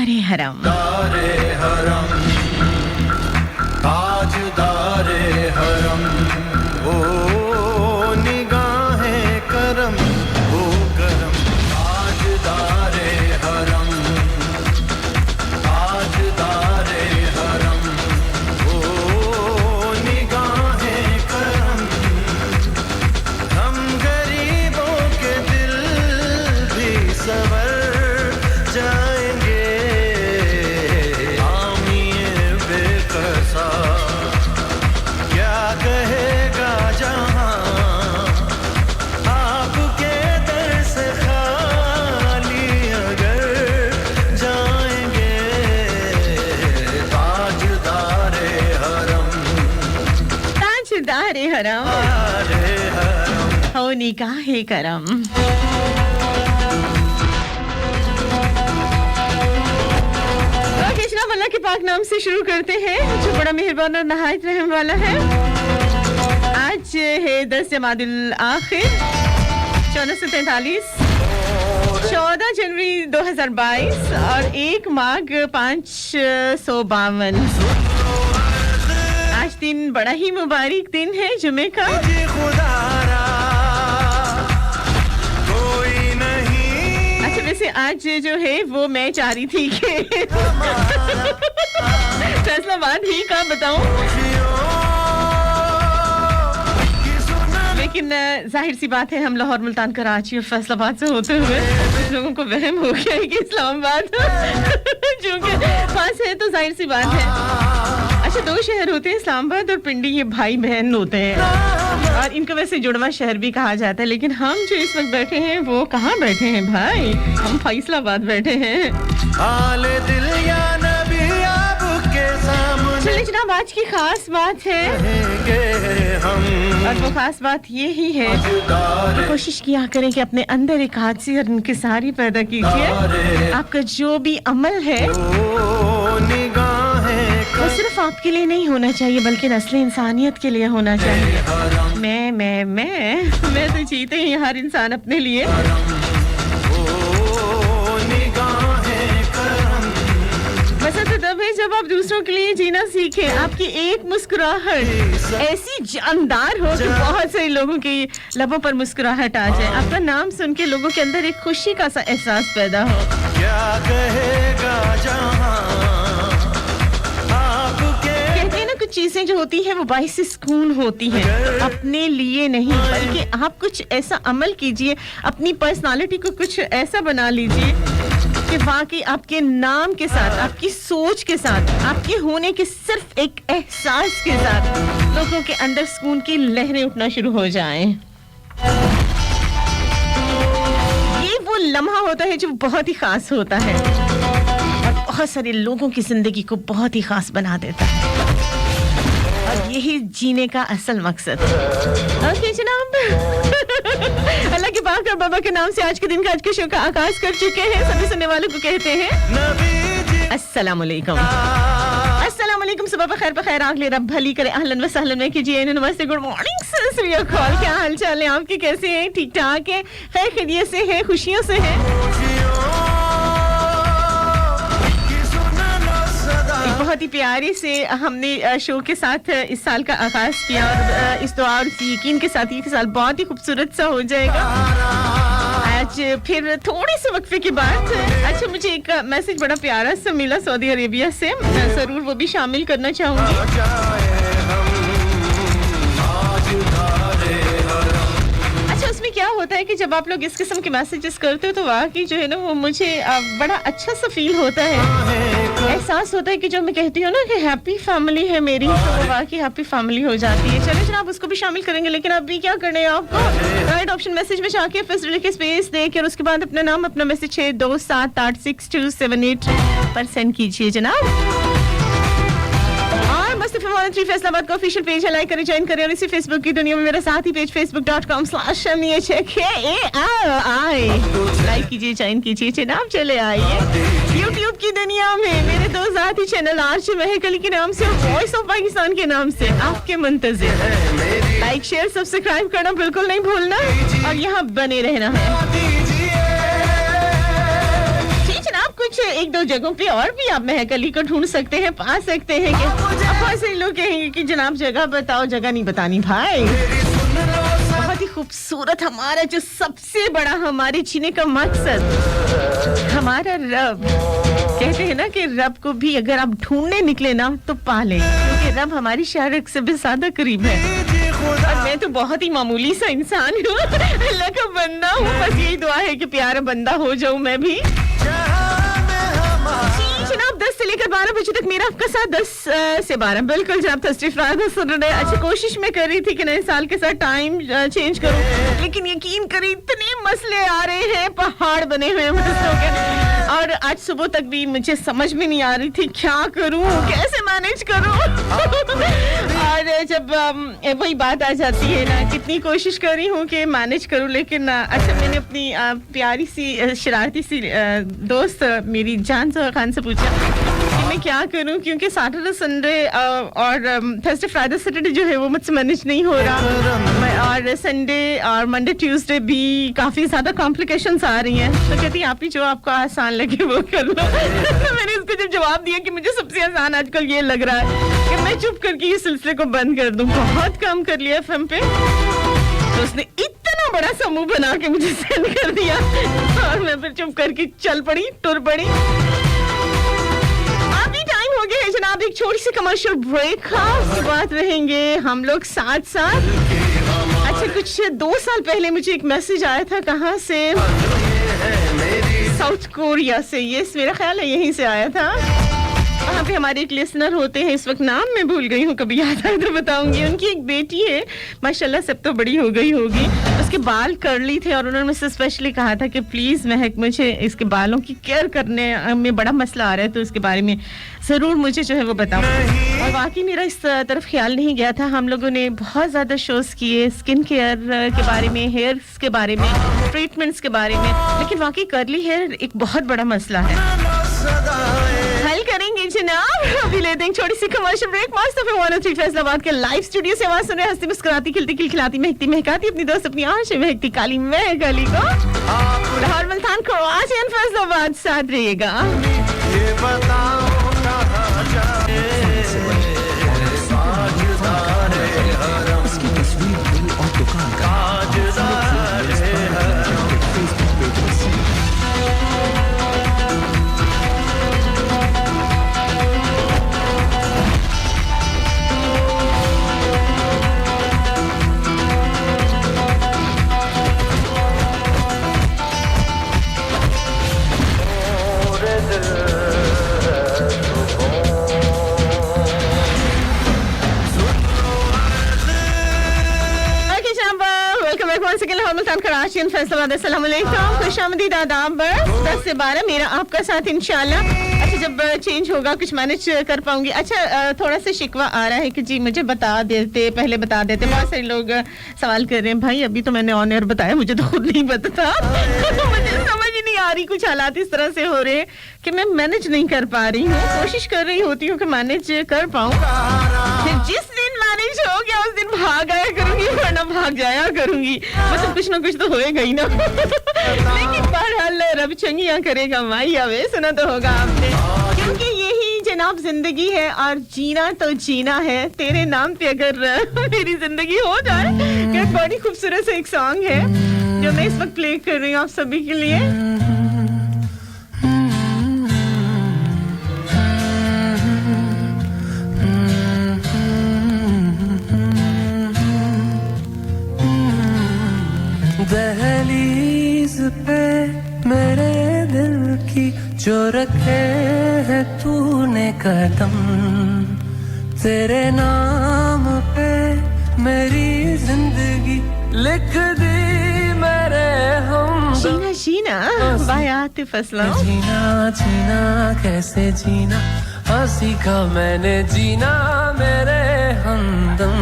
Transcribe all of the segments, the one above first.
ताजदारे हरम ताजदारे हरम वो निगाहें करम वो करम ताजदारे हरम ताजदारे हरम वो निगाहें करम हम गरीबों के दिल भी सवर जाएंगे आमिए बेकसा क्या कहेगा जहां आपके दर से खाली अगर जाएंगे ताजदारे हरम ताजदारे हरम हो निगाहे करम। जनाब अल्लाह के पाक नाम से शुरू करते हैं जो बड़ा मेहरबान और नहायत रहम वाला है। आज है 10 जमादिल आखिर 1443 14 जनवरी 2022 और 1 माघ 552। आज दिन बड़ा ही मुबारक दिन है जुमे का। वैसे आज जो है वो मैं चाह रही थी कि फैसलाबाद ही का बताऊं, लेकिन जाहिर सी बात है हम लाहौर मुल्तान कराची और फैसलाबाद से होते हुए लोगों को वहम हो गया है कि इस्लामाबाद जो कि पास है तो जाहिर सी बात है। अच्छा, 2 शहर होते हैं इस्लामाबाद और पिंडी, ये भाई बहन होते हैं और इनको वैसे जुड़वा शहर भी कहा जाता है। लेकिन हम जो इस वक्त बैठे हैं वो कहाँ बैठे हैं भाई, हम फैसलाबाद बैठे हैं। चलिए जनाब, आज की खास बात है और वो खास बात ये ही है तो कोशिश किया करें कि अपने अंदर एक हादसी और इंकिसारी पैदा कीजिए। आपका जो भी अमल है वो सिर्फ आपके लिए नहीं होना चाहिए बल्कि नस्ल इंसानियत के लिए होना चाहिए। मैं तो जीते ही हर इंसान अपने लिए। वैसे तो तब है जब आप दूसरों के लिए जीना सीखें। आपकी एक मुस्कुराहट ऐसी जानदार हो कि बहुत से लोगों के लबों पर मुस्कुराहट आ जाए। आपका नाम सुन के लोगों के अंदर एक खुशी का सा एहसास पैदा हो। क्या कहेगा जहां कुछ चीजें जो होती हैं वो बाइस सुकून होती हैं, अपने लिए नहीं बल्कि आप कुछ ऐसा अमल कीजिए, अपनी पर्सनालिटी को कुछ ऐसा बना लीजिए कि वाकई आपके नाम के साथ, आपकी सोच के साथ, आपके होने के सिर्फ एक एहसास के साथ लोगों के अंदर सुकून की लहरें उठना शुरू हो जाएं। ये वो लम्हा होता है जो बहुत ही खास होता है और बहुत सारे लोगों की जिंदगी को बहुत ही खास बना देता है और यही जीने का असल मकसद है। ओके जनाब, अल्लाह के पाक और बाबा के नाम से आज के दिन का आज के शो का आगाज कर चुके हैं। सभी सुनने वालों को कहते हैं अस्सलाम वालेकुम। अस्सलाम वालेकुम, सुबह बखैर आग ले रब भली करे, अहलन व सहलन में कीजिए, नमस्ते, गुड मॉर्निंग सर, कॉल क्या हाल चाल है आपके, कैसे हैं, ठीक ठाक है, खैर खैरियत से है, खुशियों से है। बहुत ही प्यारे से हमने शो के साथ इस साल का आगाज किया और इस दुआ और यकीन के साथ ये साल बहुत ही खूबसूरत सा हो जाएगा। आज फिर थोड़े से वक्फे के बाद अच्छा मुझे एक मैसेज बड़ा प्यारा सा मिला सऊदी अरेबिया से, मैं जरूर वो भी शामिल करना चाहूंगी। उसमें क्या होता है कि जब आप लोग इस किस्म के मैसेजेस करते हो तो वाकई जो है ना वो मुझे बड़ा अच्छा सा फील होता है, एहसास होता है कि जो मैं कहती हूँ ना कि हैप्पी फैमिली है मेरी, तो वो वाकई हैप्पी फैमिली हो जाती है। चलो जनाब उसको भी शामिल करेंगे, लेकिन अभी क्या करना है आपको, राइट ऑप्शन मैसेज में जाके फर्स्ट लिख के स्पेस देके और उसके बाद अपना नाम अपना मैसेज 62786278 पर सेंड कीजिए जनाब। फैसलाबाद का ऑफिशियल पेज है, लाइक करें, ज्वाइन करें और इसी फेसबुक की दुनिया में मेरा साथी पेज facebook.com/shamiachekhi लाइक कीजिए, ज्वाइन कीजिए जनाब। चले आइए यूट्यूब की दुनिया में मेरे दो साथी चैनल आरजे महकली के नाम से और वॉइस ऑफ पाकिस्तान के नाम से आपके मुंतजिर। लाइक शेयर सब्सक्राइब करना बिल्कुल नहीं भूलना और यहाँ बने रहना है। कुछ कुछ एक दो जगहों पे और भी आप महक अली को ढूंढ सकते हैं, पा सकते हैं। कि अब बहुत से लोग कहेंगे कि जनाब जगह बताओ, जगह नहीं बतानी भाई। बहुत ही खूबसूरत हमारा जो सबसे बड़ा हमारे जीने का मकसद, हमारा रब। कहते हैं ना कि रब को भी अगर आप ढूंढने निकले ना तो पा लें, क्योंकि रब हमारी शारिक से भी ज्यादा करीब है। और मैं तो बहुत ही मामूली सा इंसान हूँ, अल्लाह का बंदा हूँ। बस यही दुआ है कि प्यारा बंदा हो जाऊं मैं भी। जनाब 10 से लेकर 12 बजे तक मेरा आपका साथ, 10 से 12 बिल्कुल जनाब। Thursday Friday Saturday. अच्छा, कोशिश मैं कर रही थी कि नए साल के साथ टाइम चेंज करूं, लेकिन यकीन करें इतने मसले आ रहे हैं, पहाड़ बने हुए हैं मसलों के। और आज सुबह तक भी मुझे समझ में नहीं आ रही थी क्या करूं, कैसे मैनेज करूं। और जब वही बात आ जाती है ना, कितनी कोशिश कर रही हूँ कि मैनेज करूं, लेकिन अच्छा मैंने अपनी प्यारी सी शरारती सी दोस्त मेरी जान जोहरा खान से पूछा कि मैं क्या करूं, क्योंकि सैटरडे संडे और थर्सडे फ्राइडे सैटरडे जो है वो मुझसे मैनेज नहीं हो रहा, और संडे और मंडे ट्यूसडे भी काफी ज्यादा कॉम्प्लिकेशंस आ रही हैं। तो कहती आप ही जो आपको आसान लगे वो कर लो। मैंने उसको जब जवाब दिया कि मुझे सबसे आसान आजकल ये लग रहा है कि मैं चुप करके इस सिलसिले को बंद कर दूं। बहुत काम कर लिया एफएम पे, तो उसने इतना बड़ा समूह बना के मुझे सेंड कर दिया, और मैं फिर चुप करके चल पड़ी, टुर पड़ी। अभी टाइम हो गया है जनाब एक छोटी सी कमर्शियल ब्रेक का, उसके बाद रहेंगे हम लोग साथ साथ। अच्छा, कुछ 2 साल पहले मुझे एक मैसेज आया था, कहाँ से? साउथ कोरिया से। ये मेरा ख्याल है यहीं से आया था। वहाँ पे हमारे एक लिसनर होते हैं, इस वक्त नाम मैं भूल गई हूँ, कभी याद आए तो बताऊंगी। उनकी एक बेटी है, माशाल्लाह सब तो बड़ी हो गई होगी, उसके बाल कर्ली थे, और उन्होंने मुझसे स्पेशली कहा था कि प्लीज महक मुझे इसके बालों की केयर करने में बड़ा मसला आ रहा है, तो इसके बारे में जरूर मुझे जो है वो बताओ। और वाकई मेरा इस तरफ ख्याल नहीं गया था। हम लोगों ने बहुत ज्यादा शोज किए स्किन केयर के बारे में, हेयर्स के बारे में, ट्रीटमेंट्स के बारे में, लेकिन वाकई कर्ली हेयर एक बहुत बड़ा मसला है। हल करेंगे जनाब। अभी लेते हैं छोटी सी कमर्शियल ब्रेक। मस्त 103 फैसलाबाद के लाइव स्टूडियो से आवाज सुन रहे, हंसती मुस्कुराती खिलती खिलखिलाती महकती महकाती अपनी दोस्त अपनी आंखें महकती काली महक अली को लाहौर मुल्तान कराची एंड फैसलाबाद साथ रहिएगा। ये बताओ कहाँ जाए ताजदारे हरम, इसकी तस्वीर दिल और दुकान का ताजदारे हरम। फेसबुक पेज पर see। कराची एंड फैसलाबाद। अस्सलाम वालेकुम, खुशामदीद, आदाब। 10 से 12 मेरा आपका साथ इंशाल्लाह। अच्छा, जब चेंज होगा कुछ मैनेज कर पाऊंगी। अच्छा, थोड़ा सा शिकवा आ रहा है कि जी मुझे बता देते, पहले बता देते। बहुत सारे लोग सवाल कर रहे हैं, भाई अभी तो मैंने ऑन एयर बताया, मुझे तो खुद नहीं पता था। मुझे समझ ही नहीं आ रही, कुछ हालात इस तरह से हो रहे हैं कि मैं मैनेज नहीं कर पा रही हूँ। कोशिश कर रही होती हूँ कि मैनेज कर पाऊँ, फिर जिस दिन मैनेज हो गया उस दिन भाग आया करूंगी, वरना भाग जाया करूंगी। मतलब कुछ ना कुछ तो होएगा ही ना। लेकिन बहरहाल रब चंगियां करेगा माई, अवे सुना तो होगा आपने, क्योंकि यही जनाब जिंदगी है और जीना तो जीना है। तेरे नाम पे अगर मेरी जिंदगी हो जाए। बड़ी खूबसूरत सा एक सॉन्ग है जो मैं इस वक्त प्ले कर रही हूँ आप सभी के लिए। दहलीज पे मेरे दिल की जो रखे है तूने कदम, तेरे नाम पे मेरी जिंदगी लिख दी मेरे हम। जीना जीना बाय आतिफ असलम। जीना जीना कैसे जीना सीखा मैंने जीना मेरे हमदम,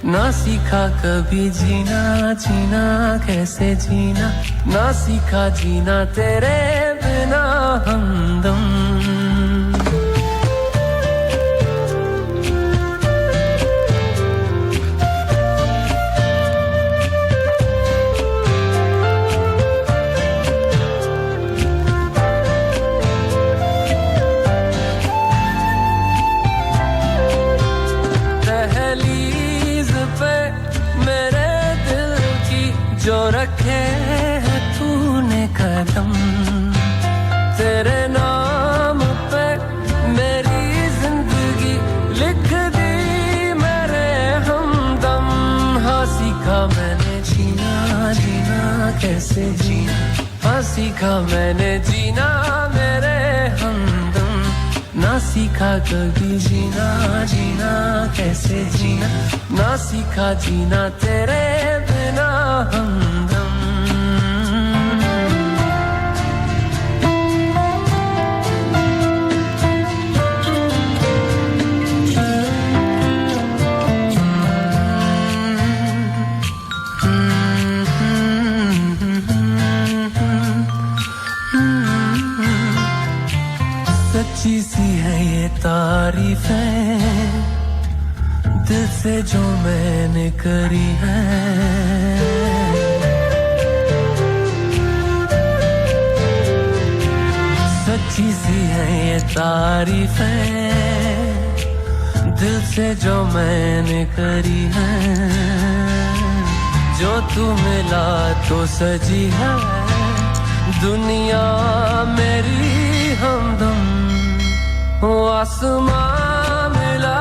ना सीखा कभी जीना जीना कैसे जीना, ना सीखा जीना तेरे बिना हमदम। सीखा मैंने जीना मेरे हमदम ना सीखा कभी जीना जीना कैसे जीना ना सीखा जीना तेरे बिना हमदम सच्ची सी है ये तारीफें दिल से जो मैंने करी है सच्ची सी है ये तारीफें दिल से जो मैंने करी है जो तू मिला तो सजी है दुनिया मेरी हमदम वो आसमां मिला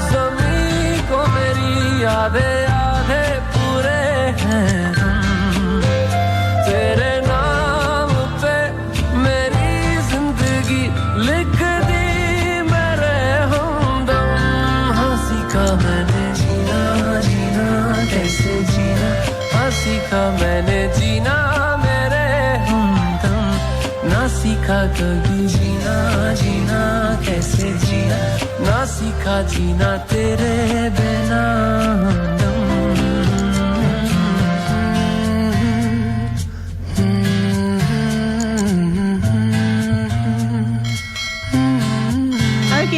ज़मीन को मेरी आधे आधे पूरे हैं हम तेरे नाम पे मेरी जिंदगी लिख दी मेरे हमदम हाँ सीखा मैंने जीना जीना कैसे जीना हाँ सीखा मैंने जीना मेरे हमदम ना सीखा कभी जीना जीना कैसे जीना ना सीखा जीना तेरे बिना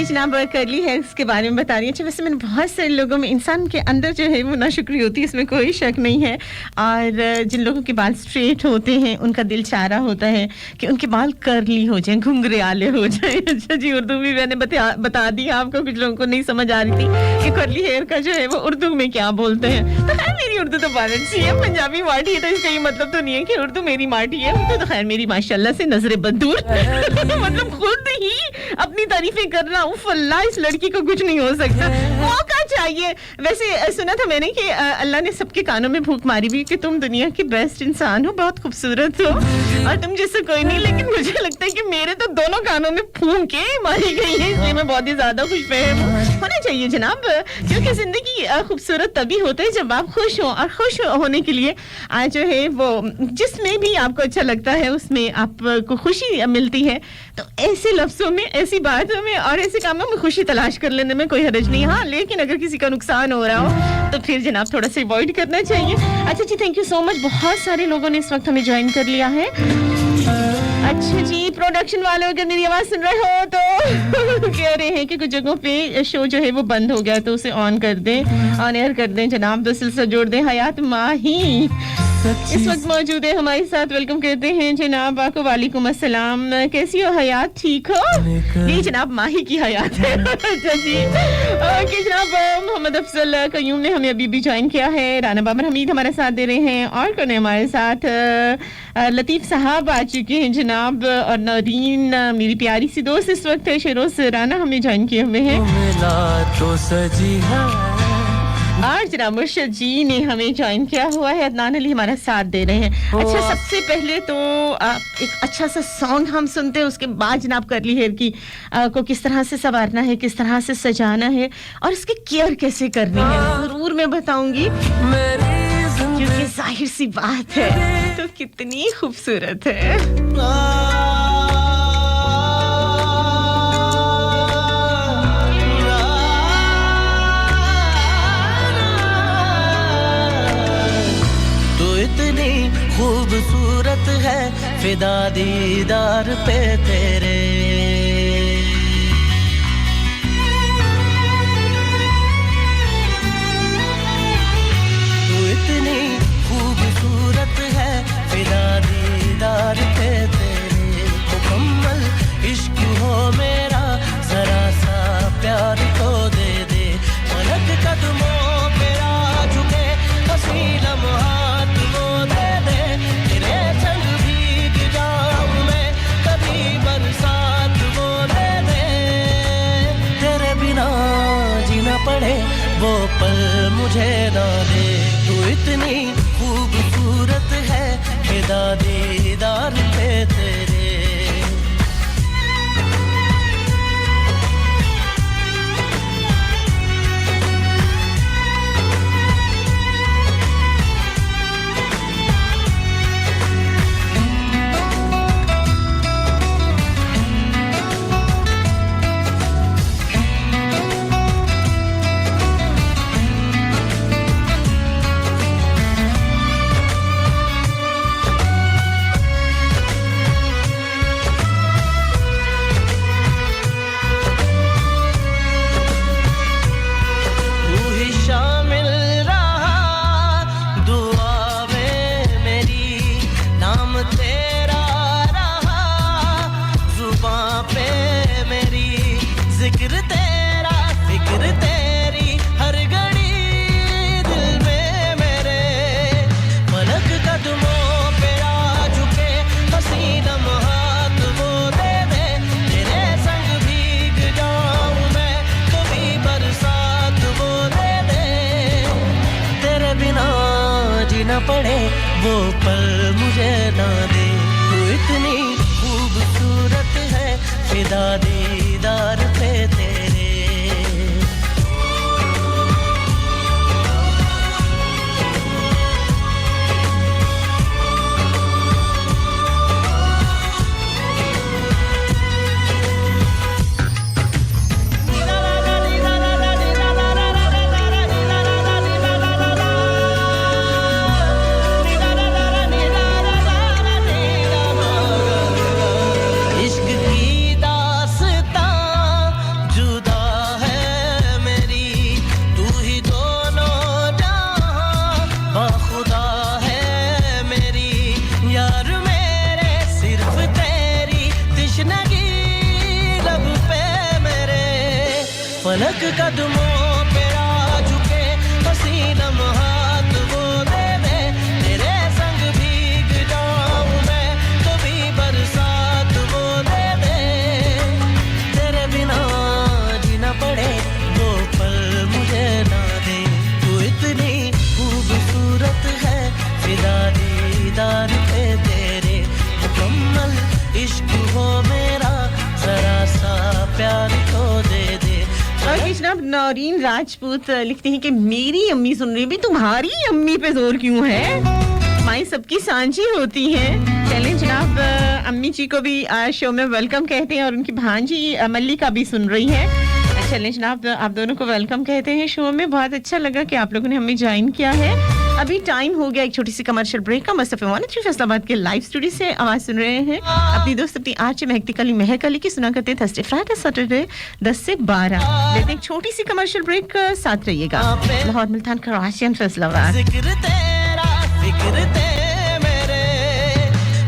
जनाब करली है इसके बारे में बता रही है। अच्छा वैसे मैंने बहुत सारे लोगों में इंसान के अंदर जो है वो नाशुक्री होती है इसमें कोई शक नहीं है और जिन लोगों के बाल स्ट्रेट होते हैं उनका दिल चाह रहा होता है कि उनके बाल करली हो जाएं घुंघराले हो जाएं। अच्छा जी उर्दू भी मैंने बता दी आपको कुछ लोगों को नहीं समझ आ रही थी कि करली हेयर का जो है वो उर्दू में क्या बोलते हैं। तो खैर मेरी उर्दू तो बहुत अच्छी है पंजाबी माटी है तो इसका ये मतलब तो नहीं है कि उर्दू मेरी माटी है तो खैर मेरी माशाल्लाह से नजरे बदूर मतलब खुद ही अपनी तारीफें कर रहा हूँ अल्लाह इस लड़की को कुछ नहीं हो सकता मौका चाहिए। वैसे सुना था मैंने कि अल्लाह ने सबके कानों में फूंक मारी भी कि तुम दुनिया की बेस्ट इंसान हो बहुत खूबसूरत हो और तुम जैसे कोई नहीं लेकिन मुझे लगता है कि मेरे तो दोनों कानों में फूंके मारी गई है इसलिए मैं बहुत ही ज्यादा खुशफहम होना चाहिए जनाब क्योंकि जिंदगी खूबसूरत तभी होती है जब आप खुश हो और खुश होने के लिए जो है वो जिसमें भी आपको अच्छा लगता है उसमें आपको खुशी मिलती है तो ऐसे लफ्जों में ऐसी बातों में और ऐसे कामों में खुशी तलाश कर लेने में कोई हर्ज नहीं। हाँ लेकिन अगर किसी का नुकसान हो रहा हो तो फिर जनाब थोड़ा सा अवॉइड करना चाहिए। अच्छा जी थैंक यू सो मच बहुत सारे लोगों ने इस वक्त हमें ज्वाइन कर लिया है। अच्छा जी प्रोडक्शन वालों अगर मेरी आवाज सुन रहे हो तो कह रहे हैं कि कुछ जगहों पे शो जो है वो बंद हो गया तो उसे ऑन कर दें ऑन एयर कर दें जनाब तो सिलसिला जोड़ दें। हयात माही इस वक्त मौजूद है हमारे साथ वेलकम करते हैं जनाब आपको वालेकुम अस्सलाम कैसी हो हयात ठीक हो जी जनाब माही की हयात है। अच्छा जी ओके जनाब मोहम्मद अफजल कयूम ने हमें अभी भी ज्वाइन किया है राना बाबर हमीद हमारे साथ दे रहे हैं और कौन है हमारे साथ लतीफ साहब आ चुके हैं जनाब और नरीन मेरी प्यारी सी दोस्त इस वक्त शेरोज राना हमें ज्वाइन किए हुए हैं और जनाब मुर्शद जी ने हमें ज्वाइन किया हुआ है अदनान अली हमारा साथ दे रहे हैं। अच्छा सबसे पहले तो एक अच्छा सा सॉन्ग हम सुनते हैं उसके बाद जनाब करली हेयर की को किस तरह से संवारना है किस तरह से सजाना है और इसकी केयर कैसे करनी है जरूर मैं बताऊंगी क्योंकि जाहिर सी बात है तो कितनी खूबसूरत है। इतनी खूबसूरत है फिदा दीदार पे तेरे तू इतनी खूबसूरत है फिदा दीदार पे तेरे मुकम्मल इश्क हो मेरा जरा सा प्यार तो दे दे पलक कदमों पे आ झुके हसी लम्हा पड़े वो पल मुझे ना दे तू इतनी खूबसूरत है फिदा दीदार पे तेरे पड़े वो पल मुझे ना दे तू इतनी खूबसूरत है फिदा दीदार पे तेरे पलक कदमों पे आ झुके पसीना हाथ वो दे दे तेरे संग भीग जाऊं मैं कभी बरसात वो दे दे तेरे बिना जीना पड़े वो पल मुझे ना दे तू इतनी खूबसूरत है फिदा दीदार पे तेरे मुकम्मल इश्क हो मेरा जरा सा प्यार को दे दे जनाब नौरीन राजपूत लिखते हैं कि मेरी अम्मी सुन रही भी तुम्हारी अम्मी पे जोर क्यों है माई सबकी सांझी होती है चलें जनाब अम्मी जी को भी शो में वेलकम कहते हैं और उनकी भांजी मल्लिका भी सुन रही है चलें जनाब आप दोनों को वेलकम कहते हैं शो में बहुत अच्छा लगा कि आप लोगों ने हमें ज्वाइन किया है अभी टाइम हो गया एक छोटी सी कमर्शियल ब्रेक का मुस्तफा वानी फैसलाबाद के लाइव स्टूडियो से आवाज सुन रहे हैं अपनी दोस्त अपनी आर्च महकती कली महक अली की सुना करते हैं थर्सडे फ्राइडे सैटरडे 10 से 12 लेते एक छोटी सी कमर्शियल ब्रेक साथ रहिएगा लाहौर मुल्तान कराची एंड फैसलाबाद जिक्र तेरा फिक्र ते मेरे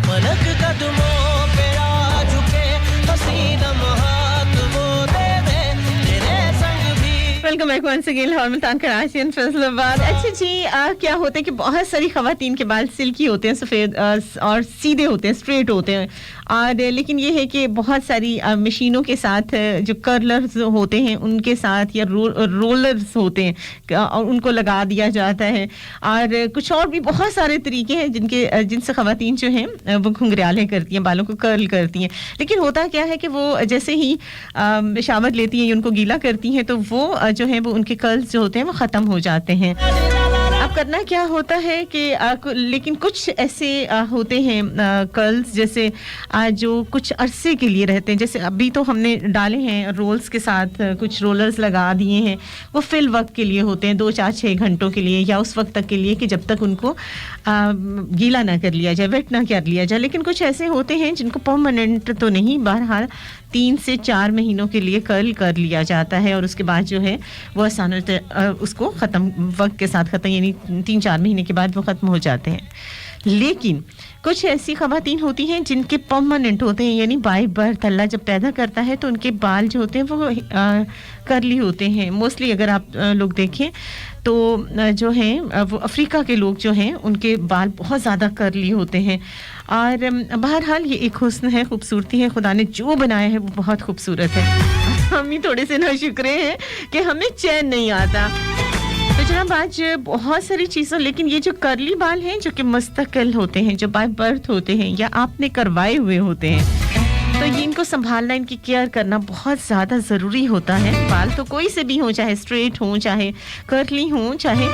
पलक कदमों पे आ झुके पसीना हाथ वो दे दे तेरे संग भी welcome back once again Lahore Multan Karachi and Faisalabad अच्छा जी क्या होता है कि बहुत सारी खवातीन के बाल सिल्की होते हैं सफ़ेद और सीधे होते हैं स्ट्रेट होते हैं और लेकिन ये है कि बहुत सारी मशीनों के साथ जो कर्लर्स होते हैं उनके साथ या रोलर्स होते हैं और उनको लगा दिया जाता है और कुछ और भी बहुत सारे तरीके हैं जिनसे खवातीन जो हैं वो घुंघरालें करती हैं बालों को कर्ल करती हैं लेकिन होता क्या है कि वो जैसे ही शावर लेती हैं उनको गीला करती हैं तो वो जो है वो उनके कर्ल्स जो होते हैं वो ख़त्म हो जाते हैं अब करना क्या होता है कि लेकिन कुछ ऐसे होते हैं कर्ल्स जैसे जो कुछ अरसे के लिए रहते हैं जैसे अभी तो हमने डाले हैं रोल्स के साथ कुछ रोलर्स लगा दिए हैं वो फिल वक्त के लिए होते हैं 2-4-6 घंटों के लिए या उस वक्त तक के लिए कि जब तक उनको गीला ना कर लिया जाए वेट ना कर लिया जाए लेकिन कुछ ऐसे होते हैं जिनको परमानेंट तो नहीं बहरहाल 3 से 4 महीनों के लिए कर्ल कर लिया जाता है और उसके बाद जो है वो आसान उसको ख़त्म वक्त के साथ ख़त्म यानी 3-4 महीने के बाद वो ख़त्म हो जाते हैं लेकिन कुछ ऐसी खवातीन होती हैं जिनके परमानेंट होते हैं यानी बाय बर्थ अल्लाह जब पैदा करता है तो उनके बाल जो होते हैं वो कर्ली होते हैं मोस्टली अगर आप लोग देखें तो जो हैं वो अफ्रीका के लोग जो हैं उनके बाल बहुत ज़्यादा कर्ली होते हैं और बहरहाल ये एक हुस्न है खूबसूरती है खुदा ने जो बनाया है वो बहुत खूबसूरत है हम ही थोड़े से नाशुक्रे हैं कि हमें चैन नहीं आता तो जनाब आज बहुत सारी चीज़ों, लेकिन ये जो कर्ली बाल हैं जो कि मुस्तकिल होते हैं, जो बाय बर्थ होते हैं या आपने करवाए हुए होते हैं, तो ये इनको संभालना, इनकी केयर करना बहुत ज़्यादा ज़रूरी होता है। बाल तो कोई से भी हो, चाहे स्ट्रेट हो, चाहे कर्ली हो, चाहे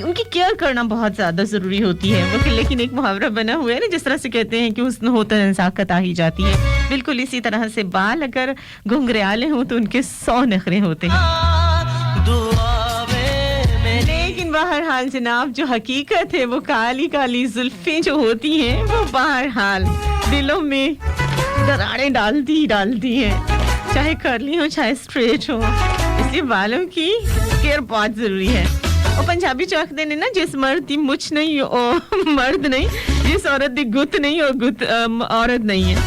उनकी केयर करना बहुत ज़्यादा ज़रूरी होती है। वो लेकिन एक मुहावरा बना हुआ है ना, जिस तरह से कहते हैं कि हुस्न होता है नज़ाकत आ ही जाती है, बिल्कुल इसी तरह से बाल अगर घुंघराले हों तो उनके 100 नखरे होते हैं। लेकिन बहरहाल जनाब जो हकीकत है वो काली काली जुल्फें जो होती हैं वो बहरहाल दिलों में दरारें डालती हैं, चाहे कर्ली हो चाहे स्ट्रेट हो। इसलिए बालों की केयर बहुत ज़रूरी है। और पंजाबी चौकदे ने ना, जिस मर्द दी मुछ नहीं और मर्द नहीं, जिस औरत दी गुत नहीं और गुत औरत नहीं है,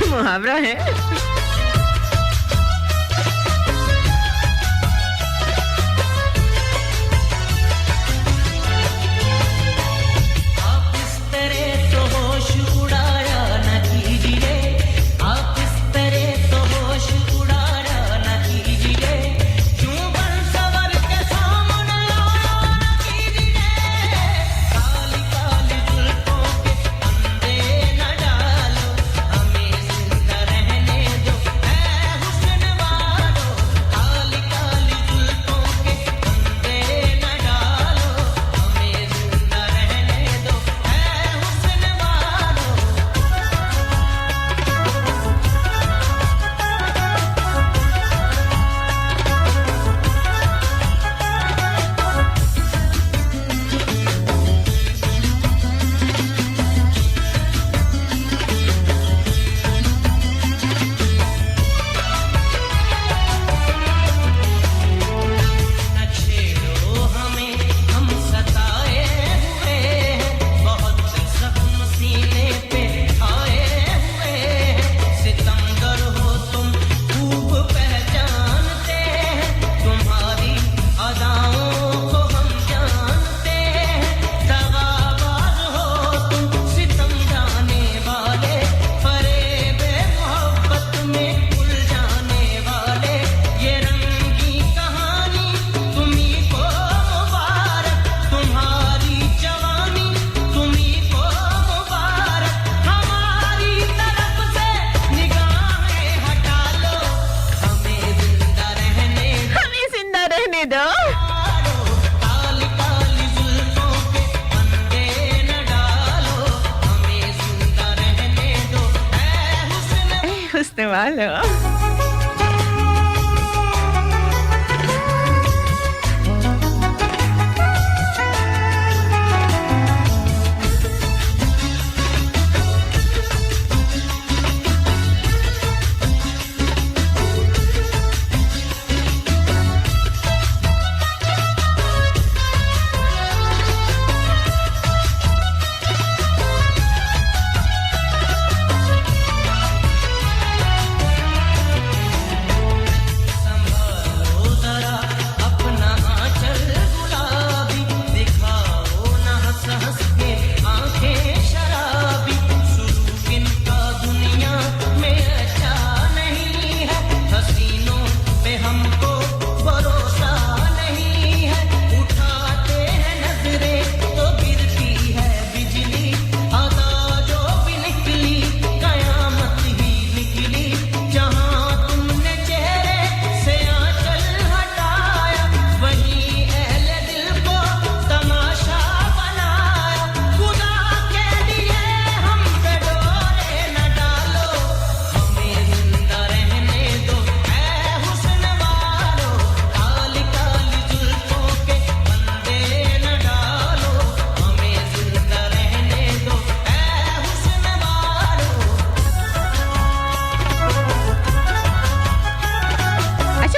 मुहावरा है।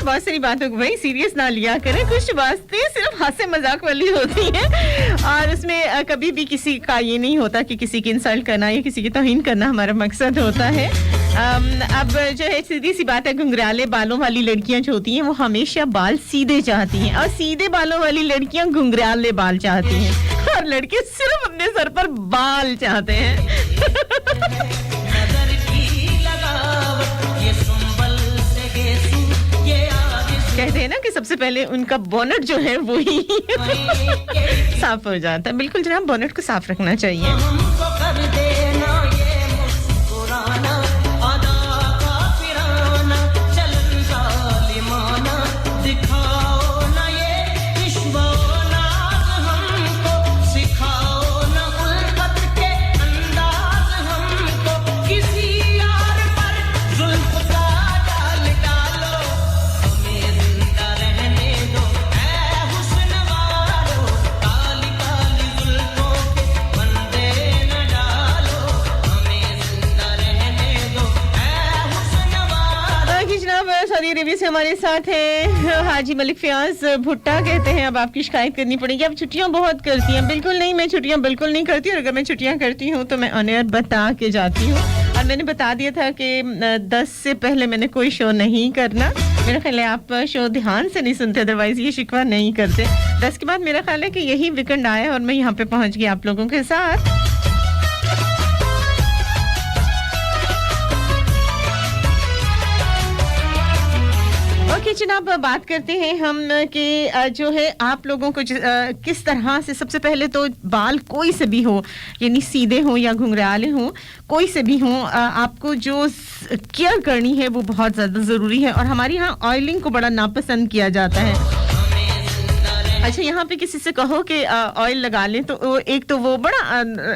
बहुत सारी बातों को भाई सीरियस ना लिया करें, कुछ बातें सिर्फ हंसे मजाक वाली होती हैं और उसमें कभी भी किसी का ये नहीं होता कि किसी की इंसल्ट करना या किसी की तौहीन करना हमारा मकसद होता है। अब जो है सीधी सी बात है, घुंघराले बालों वाली लड़कियां जो होती हैं वो हमेशा बाल सीधे चाहती हैं और सीधे बालों वाली लड़कियां घुंघराले बाल चाहती हैं और लड़के सिर्फ अपने सर पर बाल चाहते हैं। कहते हैं ना कि सबसे पहले उनका बोनट जो है वो ही साफ हो जाता है। बिल्कुल जनाब, बोनट को साफ रखना चाहिए। हमको कर देना ये मुस्कुराना, अदा का फिराना, चलन जालिमाना, दिखाओ ना ये इश्क़-ओ नाज़ हमको, सिखाओ ना उल्फत के अंदाज़ हमको, किसी यार पर जुल्फ़ का जाल डालो, हमें ज़िंदा रहने दो ऐ हुस्न वालो, काली काली जुल्फ़ों के बंदे न डालो, हमें जिंदा रहने दो ऐ हुस्न वालो। बाकी जनाब सऊदी अरेबिया से हमारे साथ हैं हाजी मलिक फयाज भुट्टा। कहते हैं अब आपकी शिकायत करनी पड़ेगी, आप छुट्टियां बहुत करती हैं। बिल्कुल नहीं, मैं छुट्टियां बिल्कुल नहीं करती, और अगर मैं छुट्टियां करती हूं तो मैं ऑन एयर बता के जाती हूं। और मैंने बता दिया था कि 10 से पहले मैंने कोई शो नहीं करना। मेरा ख्याल है आप शो ध्यान से नहीं सुनते, अदरवाइज ये शिकवा नहीं करते। 10 के बाद मेरा ख्याल है कि यही वीकेंड आया और मैं यहाँ पे पहुंच गई आप लोगों के साथ। ओके जनाब, बात करते हैं हम कि जो है आप लोगों को किस तरह से, सबसे पहले तो बाल कोई से भी हो, यानी सीधे हो या घुंघराले हो, कोई से भी हो, आपको जो केयर करनी है वो बहुत ज़्यादा ज़रूरी है। और हमारे यहाँ ऑयलिंग को बड़ा नापसंद किया जाता है। अच्छा, यहाँ पे किसी से कहो कि ऑयल लगा लें तो एक तो वो बड़ा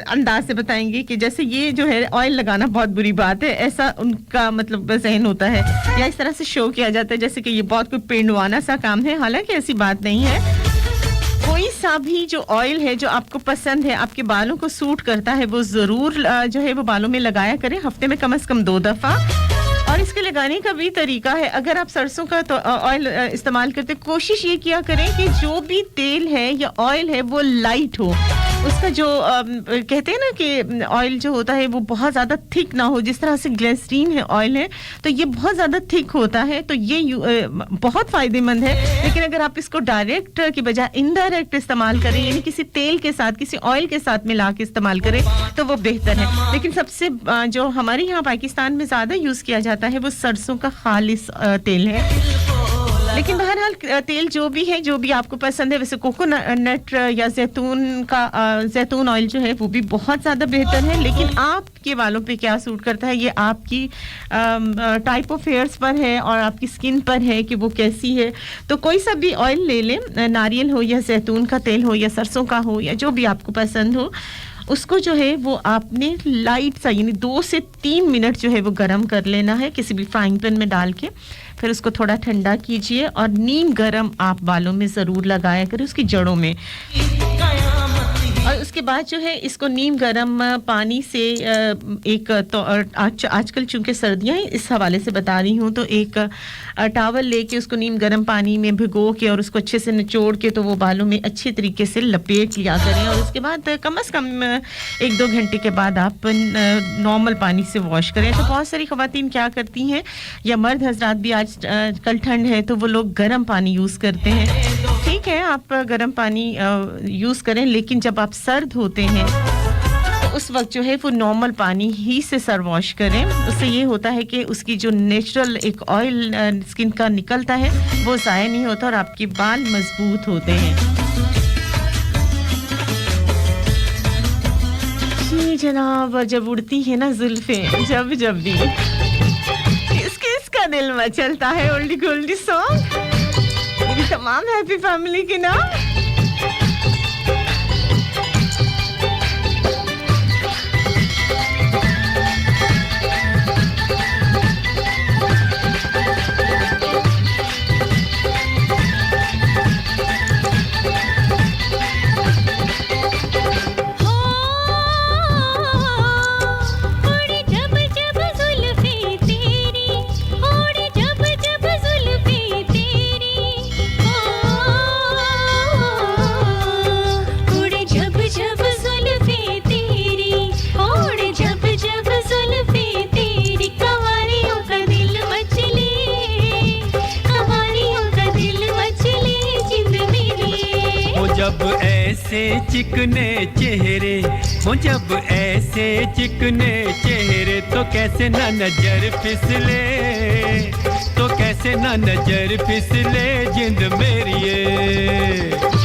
अंदाज से बताएंगे कि जैसे ये जो है ऑयल लगाना बहुत बुरी बात है, ऐसा उनका मतलब ज़हन होता है, या इस तरह से शो किया जाता है जैसे कि ये बहुत कोई पेंडवाना सा काम है। हालांकि ऐसी बात नहीं है। कोई सा भी जो ऑयल है जो आपको पसंद है, आपके बालों को सूट करता है, वो ज़रूर जो है वो बालों में लगाया करें, हफ्ते में कम से कम 2 दफ़ा। और इसके लगाने का भी तरीका है, अगर आप सरसों का तो ऑयल इस्तेमाल करते, कोशिश ये किया करें कि जो भी तेल है या ऑयल है वो लाइट हो। उसका जो कहते हैं ना कि ऑयल जो होता है वो बहुत ज़्यादा थिक ना हो। जिस तरह से ग्लिसरीन है, ऑयल है, तो ये बहुत ज़्यादा थिक होता है, तो ये बहुत फ़ायदेमंद है। लेकिन अगर आप इसको डायरेक्ट की बजाय इनडायरेक्ट इस्तेमाल करें, यानी किसी तेल के साथ, किसी ऑयल के साथ मिला के इस्तेमाल करें, तो वो बेहतर है। लेकिन सबसे जो हमारे यहाँ पाकिस्तान में ज़्यादा यूज़ किया जाता है वो सरसों का खालिस तेल है। लेकिन बहरहाल तेल जो भी है, जो भी आपको पसंद है, वैसे कोकोनट या जैतून ऑयल जो है वो भी बहुत ज़्यादा बेहतर है। लेकिन आपके बालों पे क्या सूट करता है ये आपकी टाइप ऑफ हेयर्स पर है और आपकी स्किन पर है कि वो कैसी है। तो कोई सा भी ऑयल ले लें, नारियल हो या जैतून का तेल हो या सरसों का हो या जो भी आपको पसंद हो, उसको जो है वो आपने लाइट सा, यानी 2 से 3 मिनट जो है वो गरम कर लेना है किसी भी फ्राइंग पैन में डाल के। फिर उसको थोड़ा ठंडा कीजिए और नीम गरम आप बालों में ज़रूर लगाया करें, उसकी जड़ों में। और उसके बाद जो है इसको नीम गरम पानी से एक तो आजकल चूंकि सर्दियाँ हैं इस हवाले से बता रही हूँ, तो एक टॉवल लेके उसको नीम गरम पानी में भिगो के और उसको अच्छे से निचोड़ के तो वो बालों में अच्छे तरीके से लपेट लिया करें। और उसके बाद कम से कम 1-2 घंटे के बाद आप नॉर्मल पानी से वॉश करें। तो बहुत सारी ख़वातीन क्या करती हैं, या मर्द हजरात भी, आज कल ठंड है तो वो लोग गर्म पानी यूज़ करते हैं। ठीक है, आप गर्म पानी यूज़ करें, लेकिन जब आप सर्द होते हैं तो उस वक्त जो है वो नॉर्मल पानी ही से सर वॉश करें। उससे ये होता है कि उसकी जो नेचुरल एक ऑयल स्किन का निकलता है वो ज़ाया नहीं होता और आपके बाल मजबूत होते हैं। जी जनाब, जब उड़ती है ना जुल्फें, जब जब भी किसका दिल मचलता है, ओल्डी गोल्डी सॉन्ग मेरी तमाम हैप्पी फैमिली के नाम। जब ऐसे चिकने चेहरे हो, जब ऐसे चिकने चेहरे तो कैसे ना नजर फिसले, तो कैसे ऐसे ना नजर फिसले जिंद मेरी ये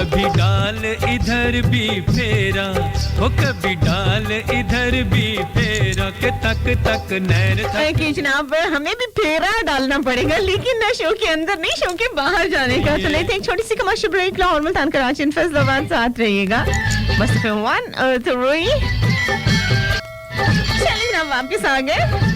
कभी डाल इधर भी फेरा वो कभी डाल इधर भी फेरा के तक तक नैर कि जनाब हमें भी फेरा डालना पड़ेगा लेकिन ना शो के अंदर नहीं शो के बाहर जाने का तो लेते हैं एक छोटी सी कमर्शियल ब्रेक लाहौर मुल्तान कराची फैसलाबाद साथ रहिएगा बस पे 1 3 चलिए जनाब वापस आ गए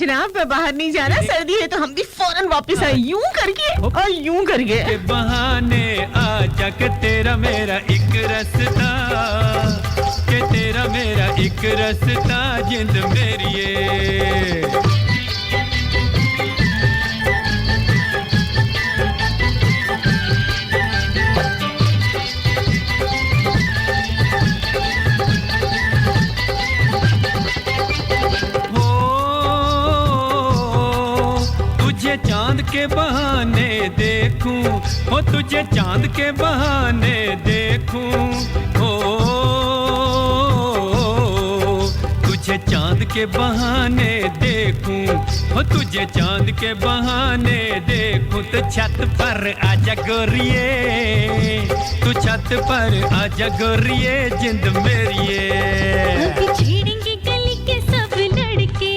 जनाब बाहर नहीं जाना सर्दी है तो हम भी फौरन वापस आए यूं करके और यूं करके के बहाने आजा के तेरा मेरा एक रास्ता के तेरा मेरा एक रास्ता जिंद मेरी ये चांद के बहाने देखूं हो तुझे चांद के बहाने देखूं हो तुझे चांद के बहाने देखूं हो तुझे चांद के बहाने देखूं तो छत पर आजा गोरिये तू छत पर आजा गोरिये जिंद मेरी ये छेड़ेंगे गली के सब लड़के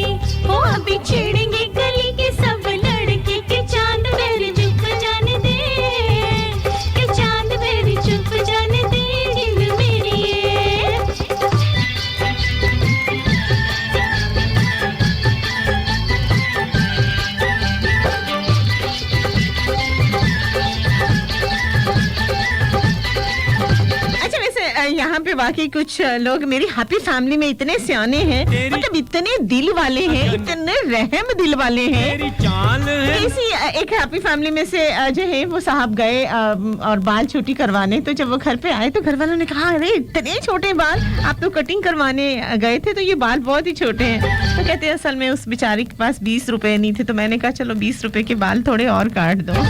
हो अभी छेड़ेंगे गली के सब चांद मेरी चुप जाने दे कि चांद मेरी चुप जाने दे जिंद मेरी ये अच्छा वैसे यहाँ पे वाकई कुछ लोग मेरी हैप्पी फैमिली में इतने सियाने हैं मतलब इतने दिल वाले हैं इतने रहम दिल वाले हैं तेरी चाल है इसी एक हैप्पी फैमिली में से जो है वो साहब गए और बाल छोटी करवाने तो जब वो घर पे आए तो घर वालों ने कहा अरे इतने छोटे बाल आप तो कटिंग करवाने गए थे तो ये बाल बहुत ही छोटे हैं तो कहते हैं असल में उस बेचारी के पास 20 रुपए नहीं थे तो मैंने कहा चलो 20 रुपए के बाल थोड़े और काट दो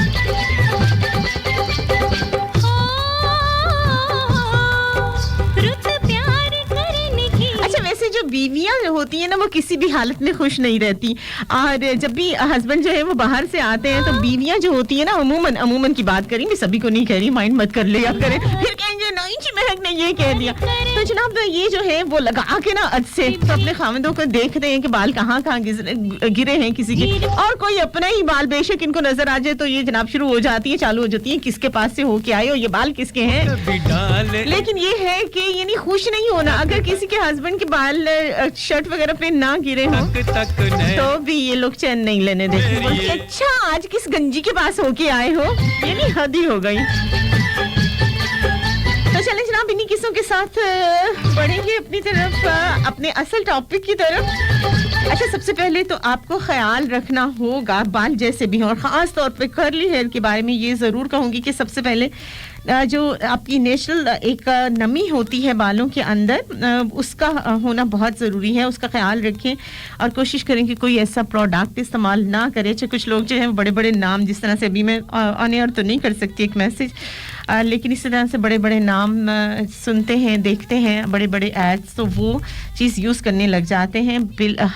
जो बीवियां जो होती है ना वो किसी भी हालत में खुश नहीं रहती और जब भी हस्बैंड जो है वो बाहर से आते हैं तो बीवियां जो होती है ना अमूमन की बात करेंगे सभी को नहीं कह रही माइंड मत कर लिया करें फिर कहेंगे नहीं जी महक ने ये कह दिया तो जनाब ये जो है वो लगा के ना अद से तो अपने खामदों को देखते हैं कि बाल कहाँ गिरे हैं किसी के और कोई अपना ही बाल बेशक इनको नजर आ जाए तो ये जनाब शुरू हो जाती है चालू हो जाती है किसके पास से होके आए हो ये बाल किसके हैं लेकिन ये है कि ये नहीं खुश नहीं होना अगर किसी के हस्बैंड के बाल शर्ट वगैरह पे ना गिरे हो तो भी ये लोग चैन नहीं लेने देते अच्छा आज किस गंजी के पास होके आए हो ये नहीं हद ही हो गई तो चलें जनाब इन्हीं किस्सों के साथ बढ़ेंगे अपनी तरफ अपने असल टॉपिक की तरफ अच्छा सबसे पहले तो आपको ख्याल रखना होगा बाल जैसे भी हों और ख़ास तौर पे कर्ली हेयर के बारे में ये ज़रूर कहूँगी कि सबसे पहले जो आपकी नेचुरल एक नमी होती है बालों के अंदर उसका होना बहुत ज़रूरी है उसका ख्याल रखें और कोशिश करें कि कोई ऐसा प्रोडक्ट इस्तेमाल ना करें चाहे कुछ लोग जो हैं बड़े बड़े नाम जिस तरह से अभी मैं ऑन एयर तो नहीं कर सकती एक मैसेज लेकिन इसी तरह से बड़े बड़े नाम सुनते हैं देखते हैं बड़े बड़े एड्स तो वो चीज़ यूज़ करने लग जाते हैं